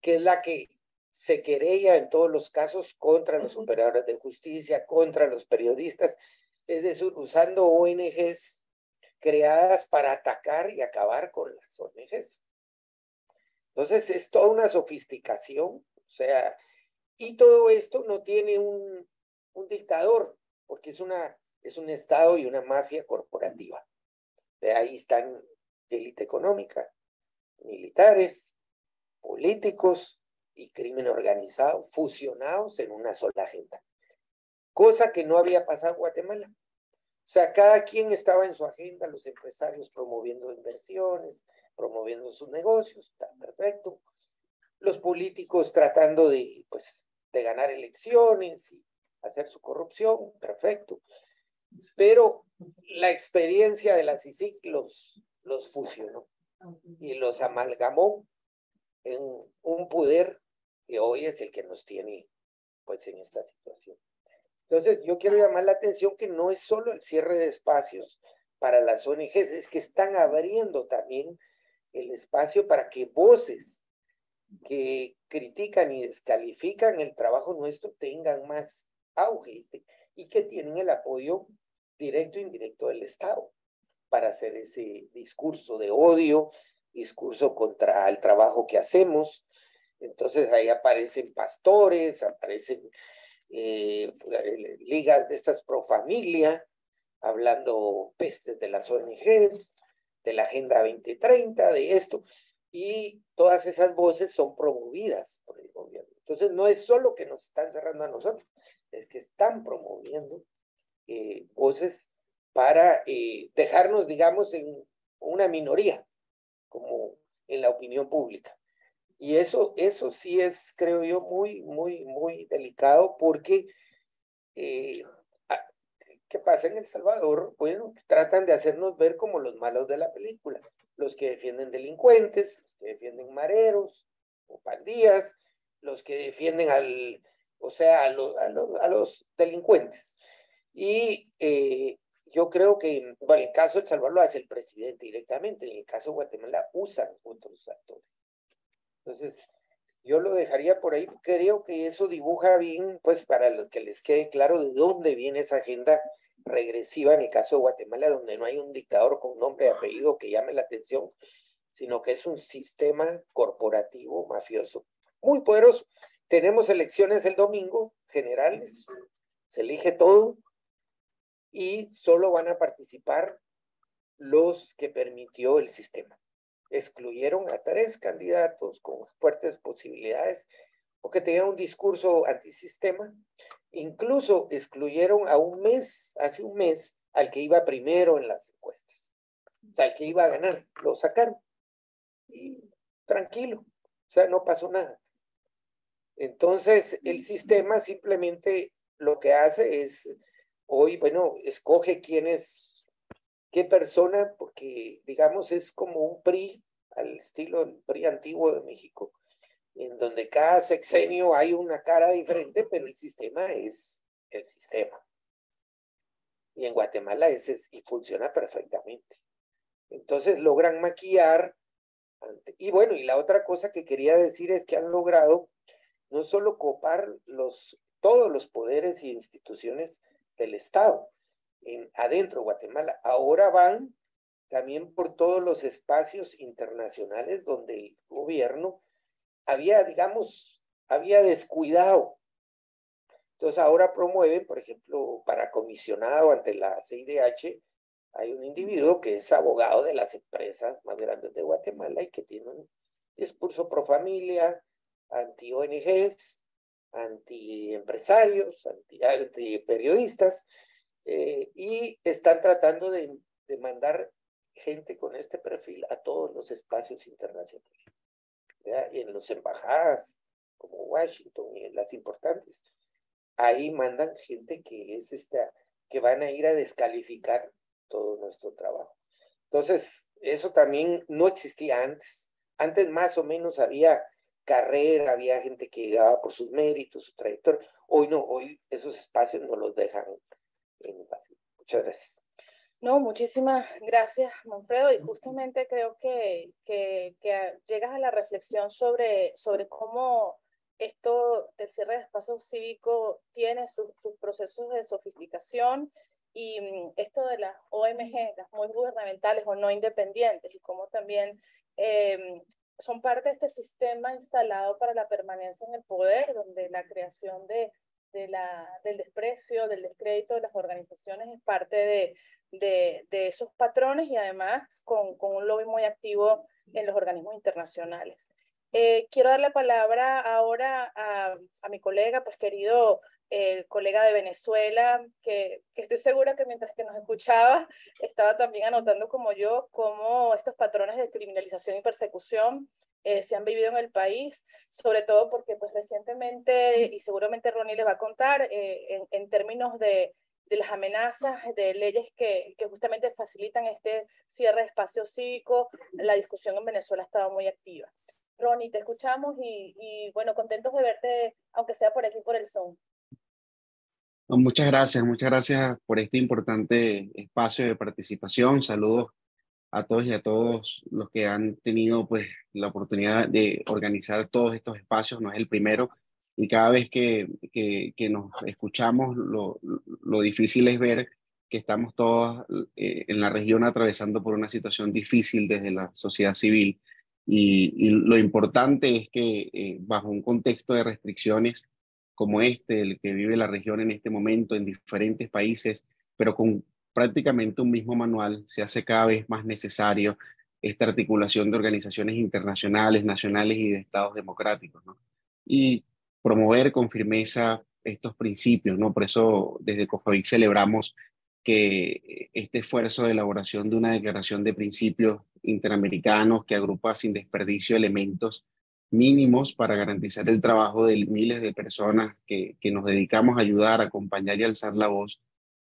que es la que se querella en todos los casos contra los operadores de justicia, contra los periodistas, es decir, usando ONGs creadas para atacar y acabar con las ONGs. Entonces es toda una sofisticación, o sea, y todo esto no tiene un dictador, porque es un Estado y una mafia corporativa. De ahí están élite económica, militares, políticos y crimen organizado fusionados en una sola agenda. Cosa que no había pasado en Guatemala. O sea, cada quien estaba en su agenda, los empresarios promoviendo inversiones, promoviendo sus negocios, está perfecto. Los políticos tratando de ganar elecciones y hacer su corrupción, perfecto. Pero la experiencia de la CICIG los fusionó y los amalgamó en un poder que hoy es el que nos tiene pues en esta situación. Entonces yo quiero llamar la atención que no es solo el cierre de espacios para las ONGs, es que están abriendo también el espacio para que voces que critican y descalifican el trabajo nuestro tengan más auge y que tienen el apoyo directo e indirecto del Estado para hacer ese discurso de odio, discurso contra el trabajo que hacemos. Entonces ahí aparecen pastores, aparecen ligas de estas pro familia, hablando pestes de las ONGs, de la Agenda 2030, de esto, y todas esas voces son promovidas por el gobierno. Entonces no es solo que nos están cerrando a nosotros, es que están promoviendo voces para dejarnos, digamos, en una minoría, como en la opinión pública. Y eso sí es, creo yo, muy delicado porque, ¿qué pasa en El Salvador? Bueno, tratan de hacernos ver como los malos de la película, los que defienden delincuentes, los que defienden mareros o pandillas, los que defienden a los delincuentes. Y yo creo que, bueno, en el caso de El Salvador lo hace el presidente directamente, en el caso de Guatemala usan otros actores. Entonces, yo lo dejaría por ahí. Creo que eso dibuja bien, pues, para lo que les quede claro de dónde viene esa agenda regresiva en el caso de Guatemala, donde no hay un dictador con nombre y apellido que llame la atención, sino que es un sistema corporativo mafioso muy poderoso. Tenemos elecciones el domingo, generales, se elige todo y solo van a participar los que permitió el sistema. Excluyeron a 3 candidatos con fuertes posibilidades porque tenían un discurso antisistema. Incluso excluyeron hace un mes, al que iba primero en las encuestas. O sea, al que iba a ganar, lo sacaron. Y tranquilo, o sea, no pasó nada. Entonces, el sistema simplemente lo que hace es, hoy, bueno, escoge qué persona, porque, digamos, es como un PRI, al estilo del PRI antiguo de México, en donde cada sexenio hay una cara diferente, pero el sistema es el sistema. Y en Guatemala y funciona perfectamente. Entonces logran maquillar. Y bueno, y la otra cosa que quería decir es que han logrado no solo copar todos los poderes y instituciones del Estado adentro de Guatemala, ahora van también por todos los espacios internacionales donde el gobierno había descuidado. Entonces ahora promueven, por ejemplo, para comisionado ante la CIDH, hay un individuo que es abogado de las empresas más grandes de Guatemala y que tiene un discurso pro familia, anti-ONGs, anti-empresarios, anti-periodistas, y están tratando de mandar gente con este perfil a todos los espacios internacionales, ¿verdad? Y en las embajadas como Washington y en las importantes, ahí mandan gente que van a ir a descalificar todo nuestro trabajo. Entonces, eso también no existía antes. Antes más o menos había carrera, había gente que llegaba por sus méritos, su trayectoria. Hoy no, hoy esos espacios no los dejan en fácil. Muchas gracias.
No, muchísimas gracias, Manfredo, y justamente creo que llegas a la reflexión sobre cómo esto del cierre de espacio cívico tiene sus procesos de sofisticación y esto de las ONG, las muy gubernamentales o no independientes, y cómo también son parte de este sistema instalado para la permanencia en el poder, donde la creación del desprecio, del descrédito de las organizaciones es parte de esos patrones y además con un lobby muy activo en los organismos internacionales. Quiero darle palabra ahora a mi colega, pues querido colega de Venezuela, que estoy segura que mientras que nos escuchaba, estaba también anotando como yo cómo estos patrones de criminalización y persecución se han vivido en el país, sobre todo porque pues recientemente, y seguramente Ronnie le va a contar, en términos de las amenazas, de leyes que justamente facilitan este cierre de espacio cívico, la discusión en Venezuela ha estado muy activa. Ronnie, te escuchamos y bueno, contentos de verte, aunque sea por aquí, por el Zoom.
Muchas gracias por este importante espacio de participación. Saludos a todos y a todos los que han tenido pues la oportunidad de organizar todos estos espacios. No es el primero y cada vez que nos escuchamos lo difícil es ver que estamos todos en la región atravesando por una situación difícil desde la sociedad civil y lo importante es que bajo un contexto de restricciones como el que vive la región en este momento en diferentes países, pero con prácticamente un mismo manual, se hace cada vez más necesario esta articulación de organizaciones internacionales, nacionales y de estados democráticos, ¿no? Y promover con firmeza estos principios, ¿no? Por eso desde COFAVIC celebramos que este esfuerzo de elaboración de una declaración de principios interamericanos que agrupa sin desperdicio elementos mínimos para garantizar el trabajo de miles de personas que nos dedicamos a ayudar, a acompañar y alzar la voz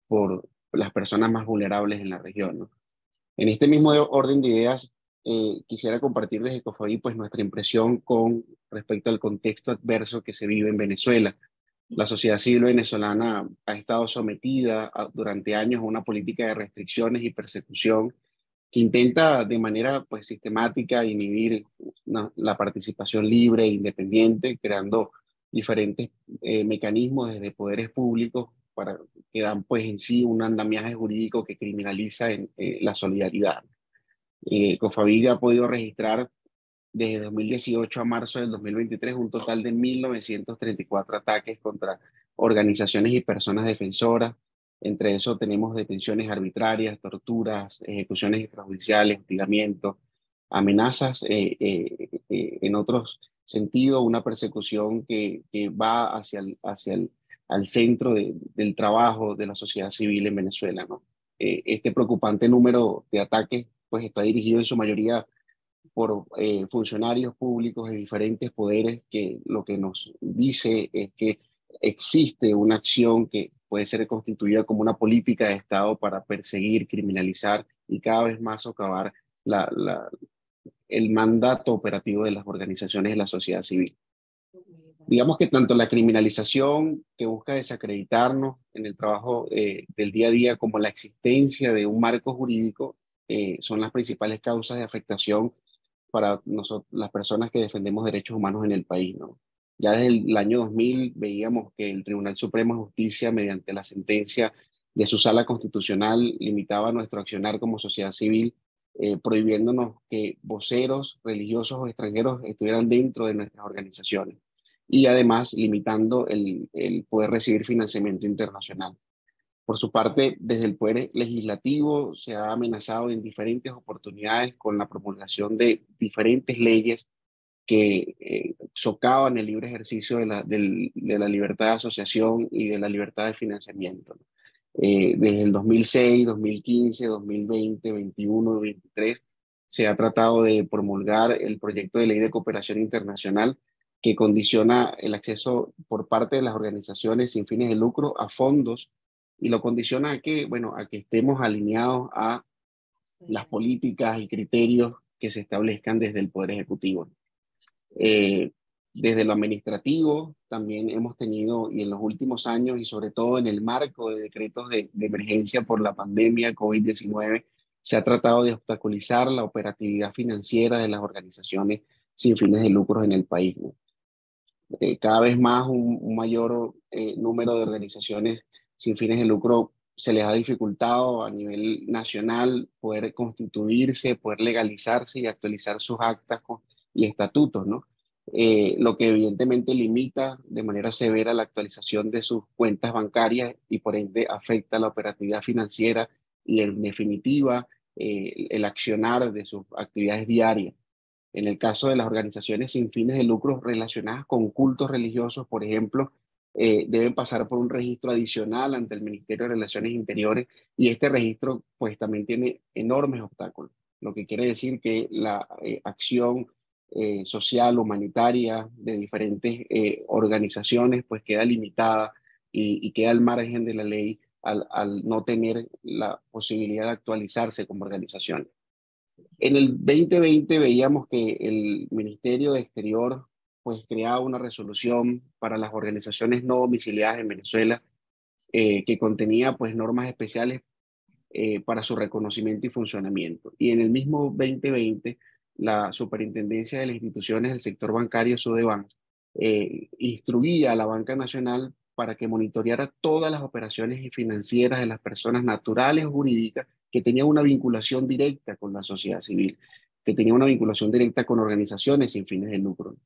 por las personas más vulnerables en la región, ¿no? En este mismo orden de ideas, quisiera compartir desde COFAVI pues nuestra impresión con respecto al contexto adverso que se vive en Venezuela. La sociedad civil venezolana ha estado sometida durante años a una política de restricciones y persecución que intenta de manera pues sistemática inhibir la participación libre e independiente, creando diferentes mecanismos desde poderes públicos para que dan pues en sí un andamiaje jurídico que criminaliza la solidaridad. COFAVI ha podido registrar desde 2018 a marzo del 2023 un total de 1.934 ataques contra organizaciones y personas defensoras. Entre eso tenemos detenciones arbitrarias, torturas, ejecuciones extrajudiciales, hostigamientos, amenazas, en otros sentidos, una persecución que va al centro del trabajo de la sociedad civil en Venezuela, ¿no? Este preocupante número de ataques pues está dirigido en su mayoría por funcionarios públicos de diferentes poderes, que lo que nos dice es que existe una acción que puede ser constituida como una política de Estado para perseguir, criminalizar y cada vez más socavar el mandato operativo de las organizaciones de la sociedad civil. Digamos que tanto la criminalización que busca desacreditarnos en el trabajo del día a día como la existencia de un marco jurídico son las principales causas de afectación para nosotros, las personas que defendemos derechos humanos en el país, ¿no? Ya desde el año 2000 veíamos que el Tribunal Supremo de Justicia, mediante la sentencia de su sala constitucional, limitaba nuestro accionar como sociedad civil, prohibiéndonos que voceros religiosos o extranjeros estuvieran dentro de nuestras organizaciones y además limitando el poder recibir financiamiento internacional. Por su parte, desde el Poder Legislativo se ha amenazado en diferentes oportunidades con la promulgación de diferentes leyes que socavan el libre ejercicio de la libertad de asociación y de la libertad de financiamiento. Desde el 2006, 2015, 2020, 21, 2023, se ha tratado de promulgar el proyecto de ley de cooperación internacional que condiciona el acceso por parte de las organizaciones sin fines de lucro a fondos y lo condiciona a que, bueno, a que estemos alineados a las políticas y criterios que se establezcan desde el Poder Ejecutivo. Desde lo administrativo también hemos tenido, y en los últimos años, y sobre todo en el marco de decretos de emergencia por la pandemia COVID-19, se ha tratado de obstaculizar la operatividad financiera de las organizaciones sin fines de lucro en el país, ¿no? Cada vez más un mayor número de organizaciones sin fines de lucro se les ha dificultado a nivel nacional poder constituirse, poder legalizarse y actualizar sus actas y estatutos, ¿no? Lo que evidentemente limita de manera severa la actualización de sus cuentas bancarias y por ende afecta la operatividad financiera y en definitiva el accionar de sus actividades diarias. En el caso de las organizaciones sin fines de lucro relacionadas con cultos religiosos, por ejemplo, deben pasar por un registro adicional ante el Ministerio de Relaciones Interiores y este registro pues también tiene enormes obstáculos, lo que quiere decir que la acción social, humanitaria de diferentes organizaciones pues queda limitada y queda al margen de la ley al no tener la posibilidad de actualizarse como organización. En el 2020 veíamos que el Ministerio de Exterior pues creaba una resolución para las organizaciones no domiciliadas en Venezuela que contenía pues normas especiales para su reconocimiento y funcionamiento. Y en el mismo 2020 la Superintendencia de las Instituciones del Sector Bancario, Sudeban, instruía a la Banca Nacional para que monitoreara todas las operaciones financieras de las personas naturales o jurídicas que tenían una vinculación directa con la sociedad civil, que tenían una vinculación directa con organizaciones sin fines de lucro.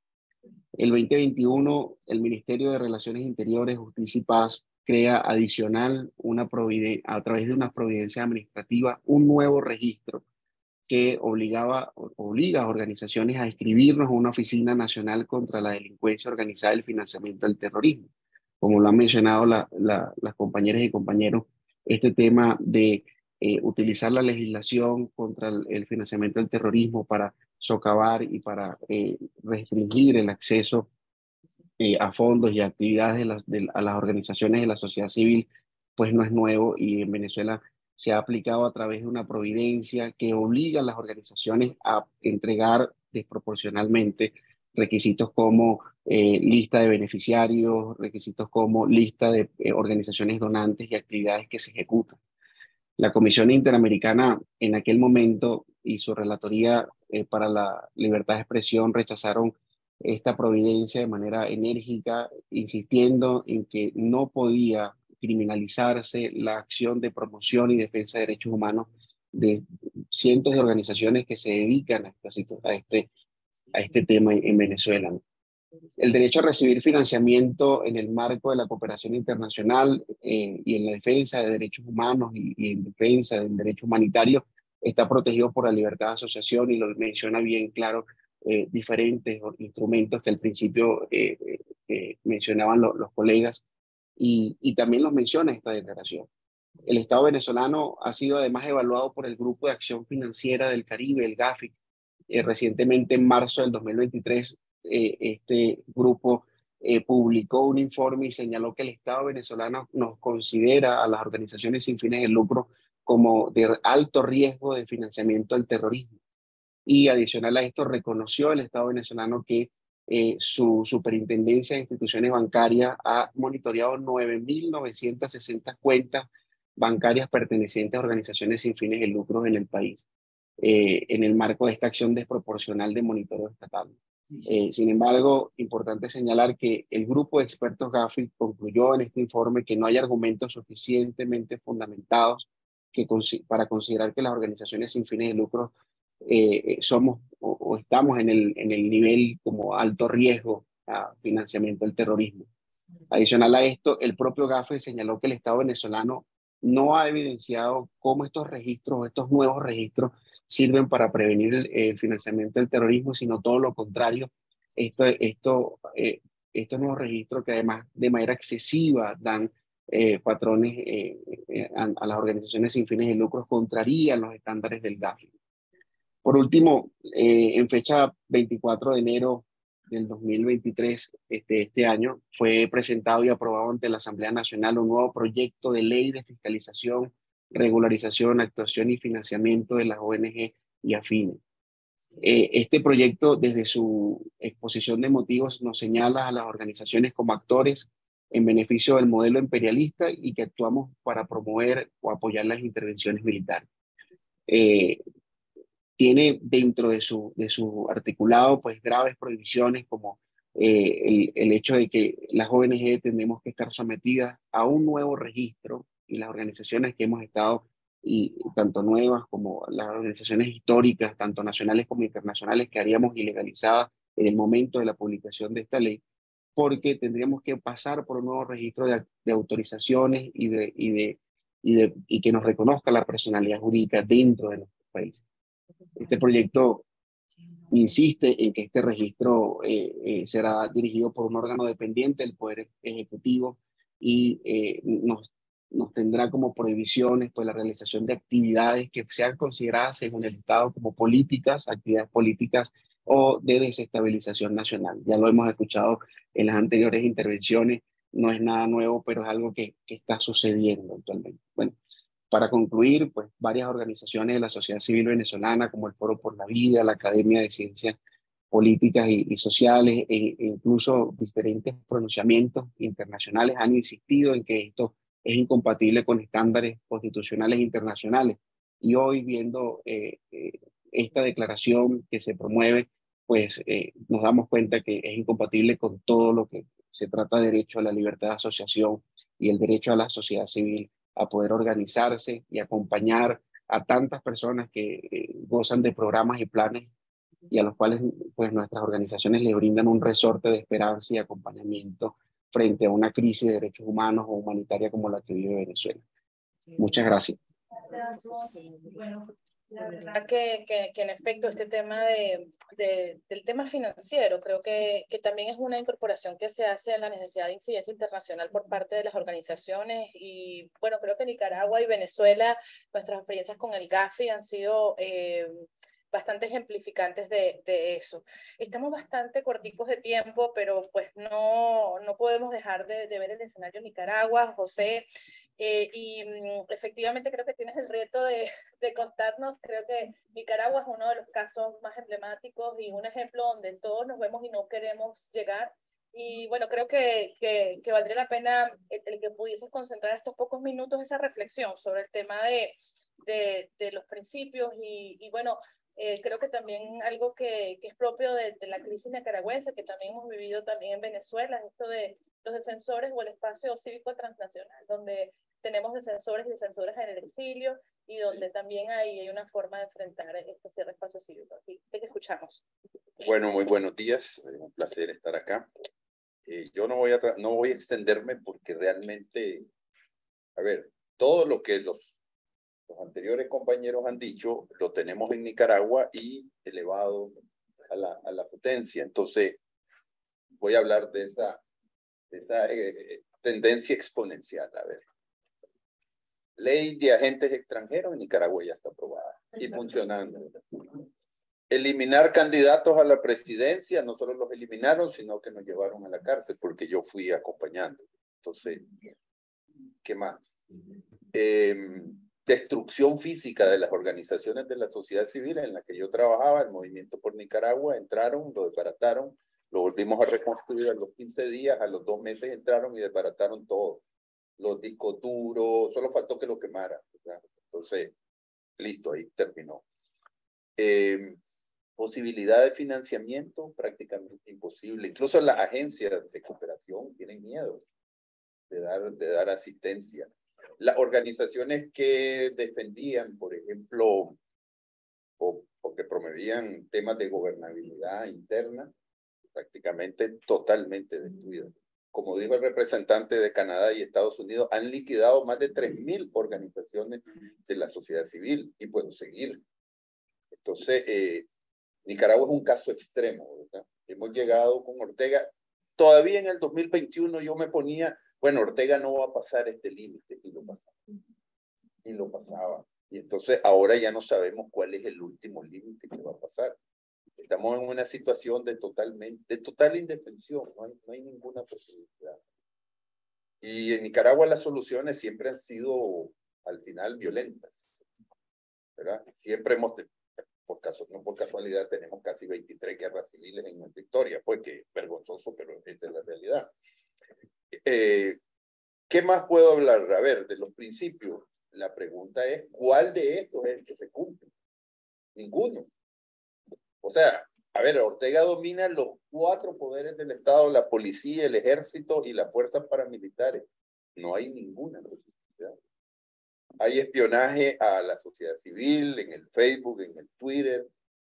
El 2021, el Ministerio de Relaciones Interiores, Justicia y Paz crea adicional a través de una providencia administrativa un nuevo registro que obliga a organizaciones a inscribirnos a una oficina nacional contra la delincuencia organizada y el financiamiento del terrorismo. Como lo han mencionado las compañeras y compañeros, este tema de utilizar la legislación contra el financiamiento del terrorismo para socavar y para restringir el acceso a fondos y actividades a las organizaciones de la sociedad civil, pues no es nuevo, y en Venezuela se ha aplicado a través de una providencia que obliga a las organizaciones a entregar desproporcionalmente requisitos como lista de beneficiarios, requisitos como lista de organizaciones donantes y actividades que se ejecutan. La Comisión Interamericana en aquel momento y su relatoría para la libertad de expresión rechazaron esta providencia de manera enérgica, insistiendo en que no podía criminalizarse la acción de promoción y defensa de derechos humanos de cientos de organizaciones que se dedican a este tema en Venezuela, ¿no? El derecho a recibir financiamiento en el marco de la cooperación internacional y en la defensa de derechos humanos y en defensa del derecho humanitario está protegido por la libertad de asociación, y lo menciona bien claro diferentes instrumentos que al principio mencionaban los colegas, y también los menciona esta declaración. El Estado venezolano ha sido además evaluado por el Grupo de Acción Financiera del Caribe, el GAFIC. Recientemente, en marzo del 2023, este grupo publicó un informe y señaló que el Estado venezolano nos considera a las organizaciones sin fines de lucro como de alto riesgo de financiamiento del terrorismo. Y adicional a esto, reconoció el Estado venezolano que su superintendencia de instituciones bancarias ha monitoreado 9.960 cuentas bancarias pertenecientes a organizaciones sin fines de lucro en el país, en el marco de esta acción desproporcional de monitoreo estatal. Sin embargo, importante señalar que el grupo de expertos GAFIC concluyó en este informe que no hay argumentos suficientemente fundamentados para considerar que las organizaciones sin fines de lucro somos o estamos en el nivel como alto riesgo a financiamiento del terrorismo. Adicional a esto, el propio GAFIC señaló que el Estado venezolano no ha evidenciado cómo estos registros, estos nuevos registros, sirven para prevenir el financiamiento del terrorismo, sino todo lo contrario. Estos nuevos registros, que además de manera excesiva dan patrones a las organizaciones sin fines de lucro, contrarían los estándares del GAFIC. Por último, en fecha 24 de enero del 2023, este año, fue presentado y aprobado ante la Asamblea Nacional un nuevo proyecto de ley de fiscalización, regularización, actuación y financiamiento de las ONG y afines. Este proyecto, desde su exposición de motivos, nos señala a las organizaciones como actores en beneficio del modelo imperialista y que actuamos para promover o apoyar las intervenciones militares. Tiene dentro de su articulado pues graves prohibiciones, como el hecho de que las ONG tenemos que estar sometidas a un nuevo registro, y las organizaciones que hemos estado, y tanto nuevas como las organizaciones históricas, tanto nacionales como internacionales, que haríamos ilegalizadas en el momento de la publicación de esta ley, porque tendríamos que pasar por un nuevo registro de autorizaciones y que nos reconozca la personalidad jurídica dentro de nuestro país. Este proyecto insiste en que este registro será dirigido por un órgano dependiente del Poder Ejecutivo, y nos tendrá como prohibiciones pues la realización de actividades que sean consideradas según el Estado como políticas, actividades políticas o de desestabilización nacional. Ya lo hemos escuchado en las anteriores intervenciones, no es nada nuevo, pero es algo que está sucediendo actualmente. Bueno, para concluir, pues varias organizaciones de la sociedad civil venezolana, como el Foro por la Vida, la Academia de Ciencias Políticas y Sociales, e incluso diferentes pronunciamientos internacionales, han insistido en que esto es incompatible con estándares constitucionales internacionales. Y hoy, viendo esta declaración que se promueve, pues nos damos cuenta que es incompatible con todo lo que se trata de derecho a la libertad de asociación y el derecho a la sociedad civil a poder organizarse y acompañar a tantas personas que gozan de programas y planes, y a los cuales pues nuestras organizaciones le brindan un resorte de esperanza y acompañamiento frente a una crisis de derechos humanos o humanitaria como la que vive Venezuela. Muchas gracias.
Bueno,
La verdad que en efecto este tema del tema financiero creo que también es una incorporación que se hace a la necesidad de incidencia internacional por parte de las organizaciones y bueno, creo que Nicaragua y Venezuela, nuestras experiencias con el Gafi han sido bastante ejemplificantes de eso. Estamos bastante corticos de tiempo, pero pues no podemos dejar de ver el escenario en Nicaragua, José. Efectivamente creo que tienes el reto de contarnos. Creo que Nicaragua es uno de los casos más emblemáticos y un ejemplo donde todos nos vemos y no queremos llegar. Y bueno, creo que valdría la pena el que pudieses concentrar estos pocos minutos esa reflexión sobre el tema de los principios y bueno, creo que también algo que es propio de la crisis nicaragüense, que también hemos vivido también en Venezuela, es esto de los defensores o el espacio cívico transnacional, donde tenemos defensores y defensoras en el exilio y donde también hay una forma de enfrentar este cierre espacio cívico. Así que te escuchamos.
Bueno, muy buenos días. Es un placer estar acá. Yo no voy a extenderme porque realmente, a ver, todo lo que los anteriores compañeros han dicho, lo tenemos en Nicaragua y elevado a la potencia. Entonces, voy a hablar de esa tendencia exponencial. A ver. Ley de agentes extranjeros en Nicaragua ya está aprobada y funcionando. Eliminar candidatos a la presidencia, no solo los eliminaron, sino que nos llevaron a la cárcel porque yo fui acompañando. Entonces, ¿qué más? Destrucción física de las organizaciones de la sociedad civil en la que yo trabajaba, el Movimiento por Nicaragua, entraron, lo desbarataron, lo volvimos a reconstruir a los 15 días, a los 2 meses entraron y desbarataron todo. Los discos duros, solo faltó que lo quemaran, ¿verdad? Entonces, listo, ahí terminó. Posibilidad de financiamiento prácticamente imposible. Incluso las agencias de cooperación tienen miedo de dar asistencia. Las organizaciones que defendían, por ejemplo, o que promovían temas de gobernabilidad interna, prácticamente totalmente destruidas. Como dijo el representante de Canadá y Estados Unidos, han liquidado más de 3,000 organizaciones de la sociedad civil y puedo seguir. Entonces, Nicaragua es un caso extremo, ¿verdad? Hemos llegado con Ortega. Todavía en el 2021 yo me ponía, bueno, Ortega no va a pasar este límite, y lo pasaba. Y lo pasaba. Y entonces ahora ya no sabemos cuál es el último límite que va a pasar. Estamos en una situación de total indefensión, no hay ninguna posibilidad. Y en Nicaragua las soluciones siempre han sido, al final, violentas, ¿verdad? Siempre hemos, no por casualidad, tenemos casi 23 guerras civiles en nuestra historia, pues que vergonzoso, pero esta es la realidad. ¿Qué más puedo hablar? A ver, de los principios. La pregunta es, ¿cuál de estos es el que se cumple? Ninguno. O sea, a ver, Ortega domina los 4 poderes del Estado, la policía, el ejército y las fuerzas paramilitares. No hay ninguna posibilidad. Hay espionaje a la sociedad civil, en el Facebook, en el Twitter,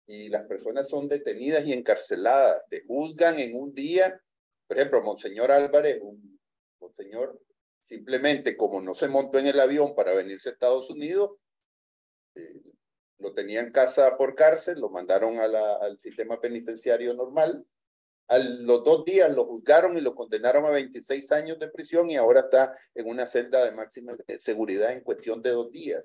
y las personas son detenidas y encarceladas. Te juzgan en un día. Por ejemplo, Monseñor Álvarez, un monseñor, simplemente como no se montó en el avión para venirse a Estados Unidos, lo tenían casa por cárcel, lo mandaron al sistema penitenciario normal. A los 2 días lo juzgaron y lo condenaron a 26 años de prisión y ahora está en una celda de máxima seguridad en cuestión de 2 días.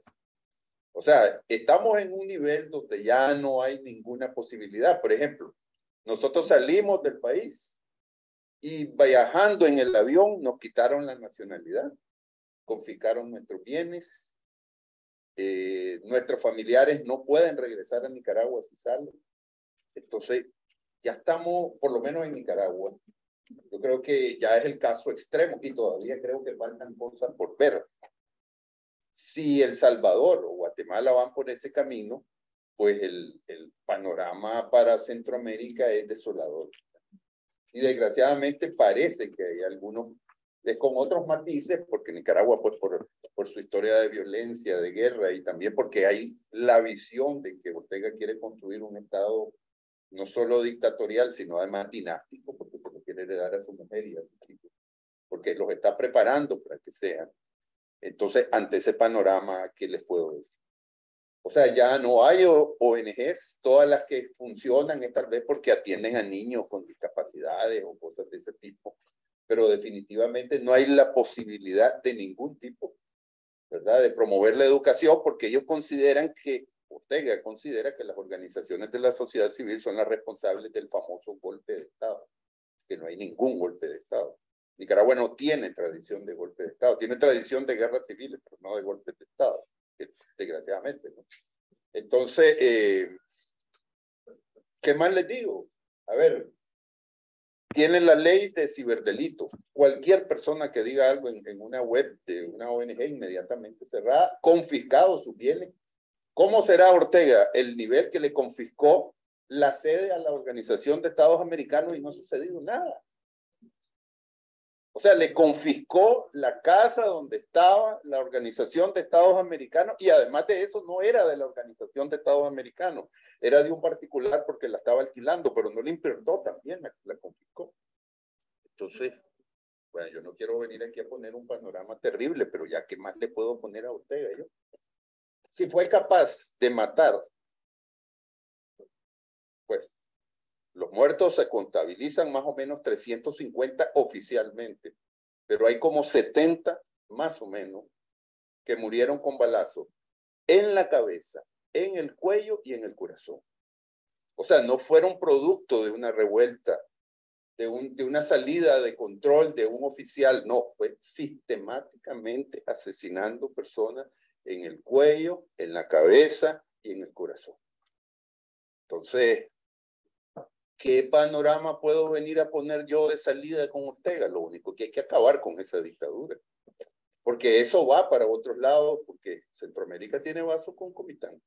O sea, estamos en un nivel donde ya no hay ninguna posibilidad. Por ejemplo, nosotros salimos del país y viajando en el avión nos quitaron la nacionalidad, confiscaron nuestros bienes. Nuestros familiares no pueden regresar a Nicaragua si salen. Entonces, ya estamos, por lo menos en Nicaragua, yo creo que ya es el caso extremo y todavía creo que faltan cosas por ver. Si El Salvador o Guatemala van por ese camino, pues el panorama para Centroamérica es desolador. Y desgraciadamente parece que hay algunos, con otros matices, porque Nicaragua, pues por su historia de violencia, de guerra, y también porque hay la visión de que Ortega quiere construir un Estado no solo dictatorial, sino además dinástico, porque se lo quiere heredar a su mujer y a sus hijos, porque los está preparando para que sean. Entonces, ante ese panorama, ¿qué les puedo decir? O sea, ya no hay ONGs, todas las que funcionan es tal vez porque atienden a niños con discapacidades o cosas de ese tipo, pero definitivamente no hay la posibilidad de ningún tipo, ¿verdad?, de promover la educación, porque ellos consideran que, Ortega considera que las organizaciones de la sociedad civil son las responsables del famoso golpe de Estado, que no hay ningún golpe de Estado. Nicaragua no tiene tradición de golpe de Estado, tiene tradición de guerras civiles, pero no de golpes de Estado, desgraciadamente, ¿no? Entonces, ¿qué más les digo? A ver, tienen la ley de ciberdelito. Cualquier persona que diga algo en una web de una ONG inmediatamente cerrada, confiscado sus bienes. ¿Cómo será, Ortega, el nivel que le confiscó la sede a la Organización de Estados Americanos y no ha sucedido nada? O sea, le confiscó la casa donde estaba la Organización de Estados Americanos y además de eso no era de la Organización de Estados Americanos, era de un particular porque la estaba alquilando, pero no le importó, también la confiscó. Entonces, bueno, yo no quiero venir aquí a poner un panorama terrible, pero ya, ¿qué más le puedo poner a Ortega yo? Si fue capaz de matar, pues, los muertos se contabilizan más o menos 350 oficialmente, pero hay como 70 más o menos que murieron con balazos en la cabeza, en el cuello y en el corazón. O sea, no fueron producto de una revuelta, de una salida de control de un oficial, no, fue sistemáticamente asesinando personas en el cuello, en la cabeza y en el corazón. Entonces, ¿qué panorama puedo venir a poner yo de salida con Ortega? Lo único que hay que acabar con esa dictadura. Porque eso va para otros lados, porque Centroamérica tiene vaso concomitante.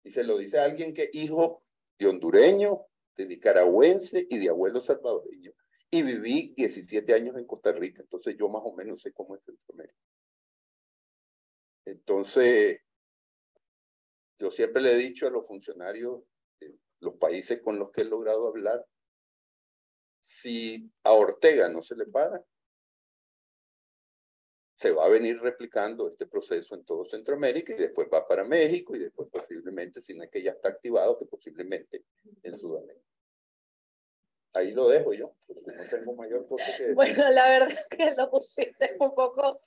Y se lo dice a alguien que es hijo de hondureño, de nicaragüense y de abuelo salvadoreño. Y viví 17 años en Costa Rica, entonces yo más o menos sé cómo es Centroamérica. Entonces, yo siempre le he dicho a los funcionarios de los países con los que he logrado hablar, si a Ortega no se le para, se va a venir replicando este proceso en todo Centroamérica y después va para México y después posiblemente, si no es que ya está activado, que posiblemente en Sudamérica. Ahí lo dejo yo, porque no tengo mayor cosa que decir.
Bueno, la verdad es que lo pusiste un poco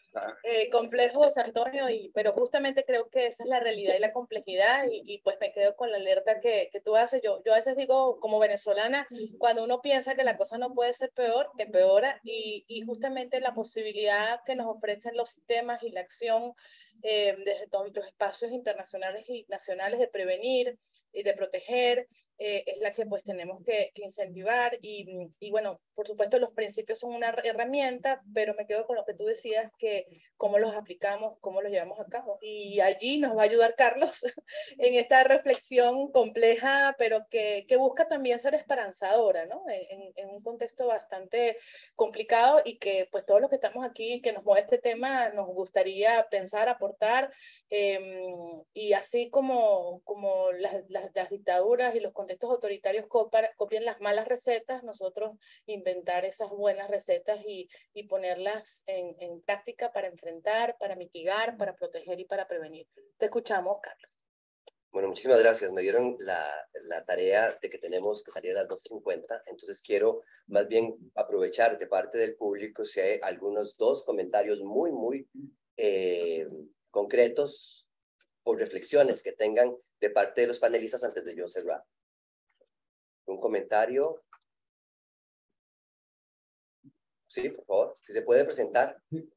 complejo, José Antonio, pero justamente creo que esa es la realidad y la complejidad, y pues me quedo con la alerta que tú haces. Yo a veces digo, como venezolana, cuando uno piensa que la cosa no puede ser peor, empeora, y justamente la posibilidad que nos ofrecen los sistemas y la acción desde todos los espacios internacionales y nacionales de prevenir y de proteger, es la que pues tenemos que incentivar y bueno, por supuesto los principios son una herramienta, pero me quedo con lo que tú decías, que cómo los aplicamos, cómo los llevamos a cabo, y allí nos va a ayudar Carlos en esta reflexión compleja, pero que busca también ser esperanzadora, ¿no? En un contexto bastante complicado, y que pues todos los que estamos aquí, que nos mueve este tema, nos gustaría pensar, aportar, y así como las dictaduras y los contextos autoritarios copian las malas recetas, nosotros inventar esas buenas recetas y ponerlas en práctica para enfrentar, para mitigar, para proteger y para prevenir. Te escuchamos, Carlos.
Bueno, muchísimas gracias. Me dieron la tarea de que tenemos que salir a las 12:50, entonces quiero más bien aprovechar de parte del público si hay algunos dos comentarios muy concretos o reflexiones que tengan de parte de los panelistas antes de yo cerrar. Un comentario. Sí, por favor, si se puede presentar.
Sí,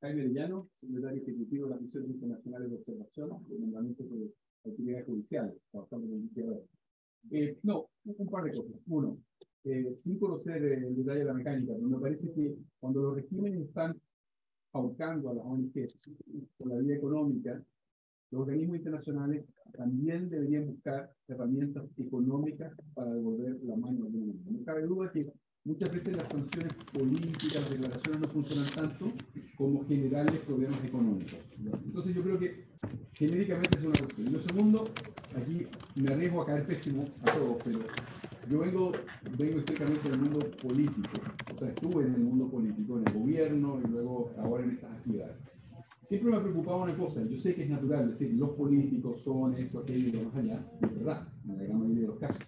Jaime Villano, secretario ejecutivo de las Misiones Internacionales de Observación, del Mandamiento de Actividades Judiciales, trabajando con el investigador. No, un par de cosas. Uno, sin conocer el detalle de la mecánica, pero me parece que cuando los regímenes están ahorcando a las ONG por la vía económica, los organismos internacionales también deberían buscar herramientas económicas para devolver la mano a la mano. No cabe duda que muchas veces las sanciones políticas, las declaraciones no funcionan tanto como generarles problemas económicos. Entonces yo creo que genéricamente es una cuestión. Y lo segundo, aquí me arriesgo a caer pésimo a todos, pero yo vengo estrictamente del mundo político. O sea, estuve en el mundo político, en el gobierno y luego ahora en estas actividades. siempre me ha preocupado una cosa. Yo sé que es natural decir los políticos son esto, aquello y lo más allá, y es verdad, en la gran mayoría de los casos.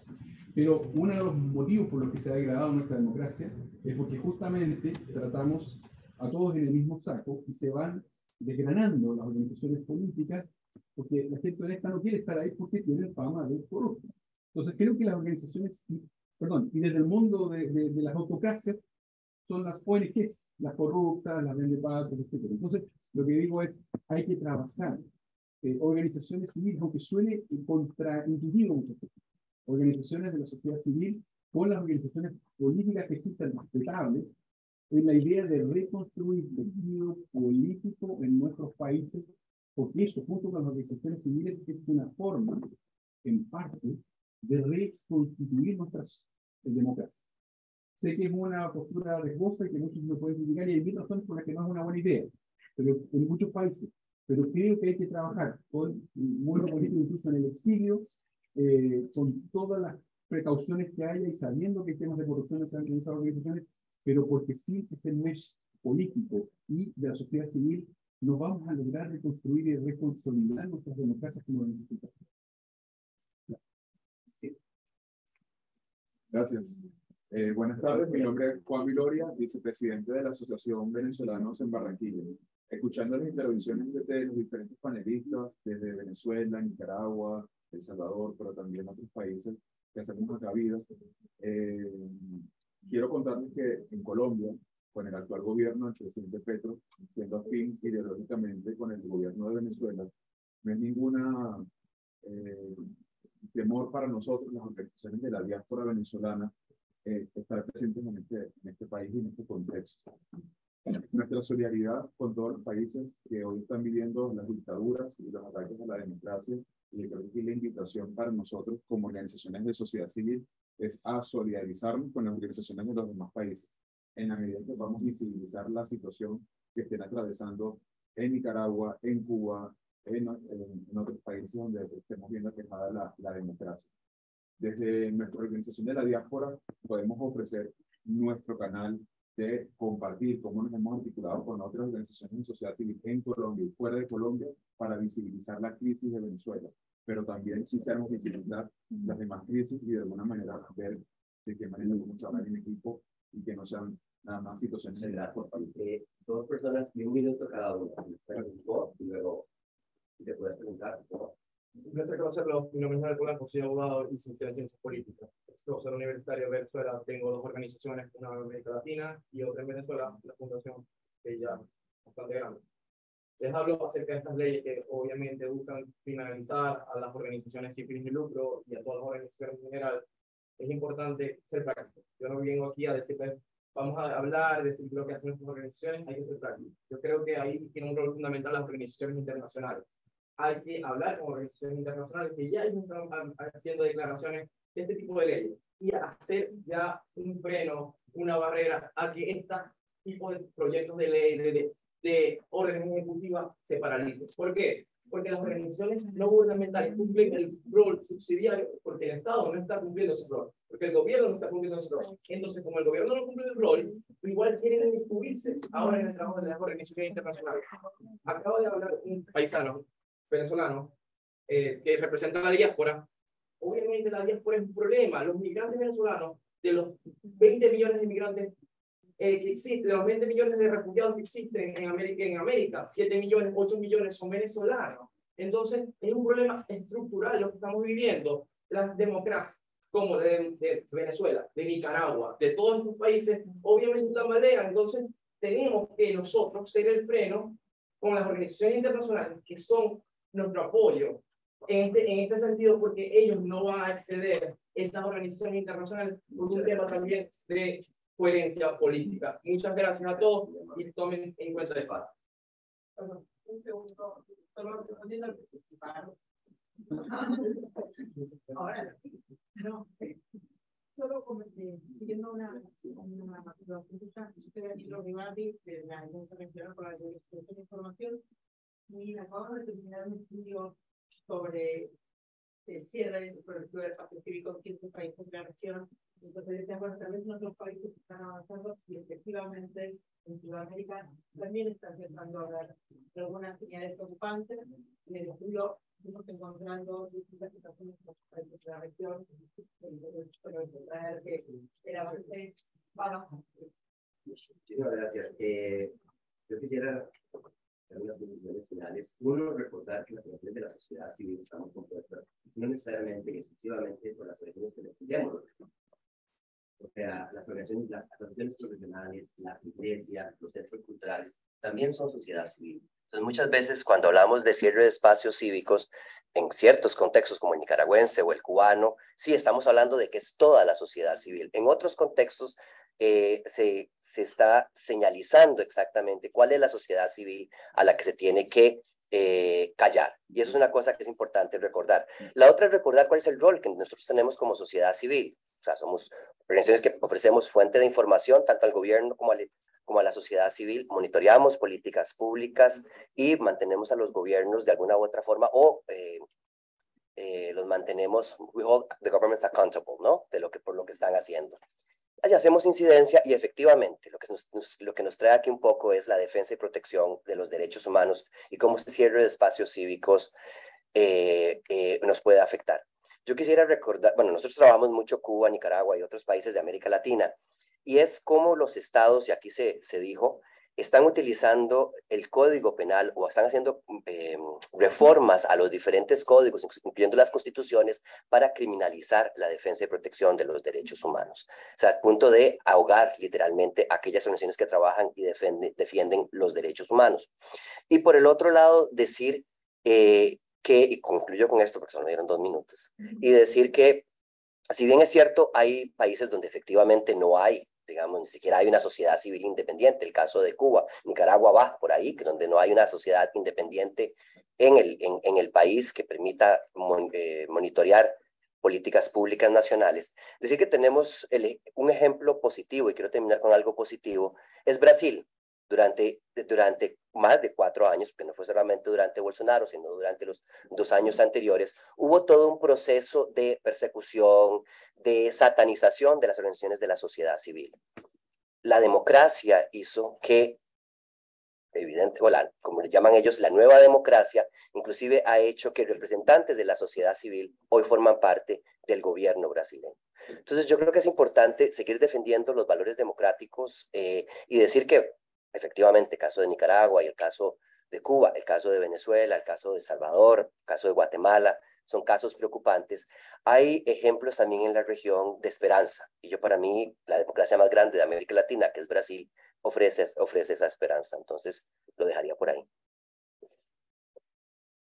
Pero uno de los motivos por los que se ha degradado nuestra democracia es porque justamente tratamos a todos en el mismo saco y se van desgranando las organizaciones políticas porque la gente honesta no quiere estar ahí porque tiene fama de corrupta. Entonces creo que las organizaciones, perdón, y desde el mundo de las autocracias son las ONGs, las corruptas, las vendepatrias, etc. Entonces lo que digo es, hay que trabajar organizaciones civiles, aunque suene contraintuitivo muchas veces, organizaciones de la sociedad civil con las organizaciones políticas que existen respetables en la idea de reconstruir tejido político en nuestros países, porque eso, junto con las organizaciones civiles, es una forma, en parte, de reconstituir nuestras democracias. Sé que es una postura riesgosa y que muchos me pueden criticar, y hay mil razones por las que no es una buena idea, pero en muchos países. Pero creo que hay que trabajar con el mundo político, incluso en el exilio, con todas las precauciones que haya y sabiendo que hay temas de corrupción en esas organizaciones, pero porque sí es el mesh político y de la sociedad civil, no vamos a lograr reconstruir y reconsolidar nuestras democracias como lo necesitamos.
Gracias. Buenas tardes, mi nombre es Juan Viloria, vicepresidente de la Asociación Venezolanos en Barranquilla. Escuchando las intervenciones de los diferentes panelistas desde Venezuela, Nicaragua, El Salvador, pero también otros países que hacemos acá vida, quiero contarles que en Colombia, con el actual gobierno del presidente Petro, siendo afín ideológicamente con el gobierno de Venezuela, no es ninguna temor para nosotros, las organizaciones de la diáspora venezolana, estar presentes en este país y en este contexto. Nuestra solidaridad con todos los países que hoy están viviendo las dictaduras y los ataques a la democracia, y creo que la invitación para nosotros como organizaciones de sociedad civil es a solidarizarnos con las organizaciones de los demás países, en la medida que vamos a visibilizar la situación que estén atravesando en Nicaragua, en Cuba, en otros países donde estemos viendo aquejada la democracia. Desde nuestra organización de la diáspora podemos ofrecer nuestro canal de compartir cómo nos hemos articulado con otras organizaciones de sociedad civil en Colombia y fuera de Colombia para visibilizar la crisis de Venezuela, pero también quisiéramos visibilizar las demás crisis y de alguna manera ver de qué manera podemos trabajar en equipo y que no sean nada más situaciones de
Dos personas y un minuto cada uno. Y luego te puedes preguntar.
Un placer conocerlo. Mi nombre es Manuel Polanco, soy abogado y licenciado en Ciencias Políticas. Profesor universitario de Venezuela, tengo dos organizaciones, una en América Latina y otra en Venezuela, la fundación, que ya es bastante grande. Les hablo acerca de estas leyes que obviamente buscan criminalizar a las organizaciones sin fines de lucro y a todas las organizaciones en general. Es importante ser práctico. Yo no vengo aquí a decirles, vamos a hablar, decir lo que hacen estas organizaciones, hay que ser práctico. Yo creo que ahí tiene un rol fundamental las organizaciones internacionales. Hay que hablar con organizaciones internacionales que ya están haciendo declaraciones de este tipo de leyes y hacer ya un freno, una barrera a que este tipo de proyectos de ley, de órdenes ejecutivas se paralicen. ¿Por qué? Porque las organizaciones no gubernamentales cumplen el rol subsidiario porque el Estado no está cumpliendo ese rol, porque el gobierno no está cumpliendo ese rol. Entonces, como el gobierno no cumple el rol, igual quieren incluirse ahora en el trabajo de las organizaciones internacionales. Acaba de hablar un paisano venezolano que representa la diáspora. Obviamente la diáspora es un problema. Los migrantes venezolanos, de los 20 millones de migrantes que existen, de los 20 millones de refugiados que existen en América, 7 millones, 8 millones son venezolanos. Entonces es un problema estructural lo que estamos viviendo. Las democracias como de Venezuela, de Nicaragua, de todos estos países, obviamente tambalean. Entonces tenemos que nosotros ser el freno con las organizaciones internacionales que son nuestro apoyo en este sentido, porque ellos no van a acceder a esas organizaciones internacionales por un tema también de coherencia política. Muchas gracias a todos y tomen en cuenta el paro.
Un segundo, solo respondiendo al participar. Ahora, no, solo siguiendo una Rivaldi de la Internacional para la Distribución de Información, y acabamos de terminar un estudio sobre el cierre progresivo del espacio cívico en 15 países de la región. Entonces, bueno, tal vez en otros países están avanzando y efectivamente en Sudamérica también están empezando a haber algunas
Muchísimas gracias. Yo quisiera hacer unas conclusiones finales. Uno, recordar que las organizaciones de la sociedad civil estamos compuestas no necesariamente y exclusivamente por las organizaciones que necesitamos. O sea, las asociaciones profesionales, las iglesias, los centros culturales, también son sociedad civil. Entonces, muchas veces cuando hablamos de cierre de espacios cívicos, en ciertos contextos como el nicaragüense o el cubano, sí estamos hablando de que es toda la sociedad civil. En otros contextos se está señalizando exactamente cuál es la sociedad civil a la que se tiene que callar. Y eso es una cosa que es importante recordar. La otra es recordar cuál es el rol que nosotros tenemos como sociedad civil. O sea, somos organizaciones que ofrecemos fuente de información tanto al gobierno como a la sociedad civil, monitoreamos políticas públicas y mantenemos a los gobiernos de alguna u otra forma o los mantenemos, we hold the governments accountable, ¿no? Por lo que están haciendo. Allí hacemos incidencia y efectivamente lo que nos trae aquí un poco es la defensa y protección de los derechos humanos y cómo este cierre de espacios cívicos nos puede afectar. Yo quisiera recordar, bueno, nosotros trabajamos mucho Cuba, Nicaragua y otros países de América Latina, y es como los estados, y aquí se dijo, están utilizando el código penal o están haciendo reformas a los diferentes códigos, incluyendo las constituciones, para criminalizar la defensa y protección de los derechos humanos. O sea, al punto de ahogar literalmente a aquellas organizaciones que trabajan y defienden los derechos humanos. Y por el otro lado, decir y concluyo con esto porque solo me dieron 2 minutos, y decir que si bien es cierto, hay países donde efectivamente no hay, digamos, ni siquiera hay una sociedad civil independiente, el caso de Cuba, Nicaragua va por ahí, donde no hay una sociedad independiente en el país que permita monitorear políticas públicas nacionales. Decir que tenemos un ejemplo positivo, y quiero terminar con algo positivo, es Brasil. Durante más de 4 años, que no fue solamente durante Bolsonaro, sino durante los 2 años anteriores, hubo todo un proceso de persecución, de satanización de las organizaciones de la sociedad civil. La democracia hizo que, como le llaman ellos, la nueva democracia, inclusive ha hecho que representantes de la sociedad civil hoy forman parte del gobierno brasileño. Entonces yo creo que es importante seguir defendiendo los valores democráticos y decir que efectivamente, el caso de Nicaragua y el caso de Cuba, el caso de Venezuela, el caso de El Salvador, el caso de Guatemala, son casos preocupantes. Hay ejemplos también en la región de esperanza. Y para mí, la democracia más grande de América Latina, que es Brasil, ofrece esa esperanza. Entonces, lo dejaría por ahí.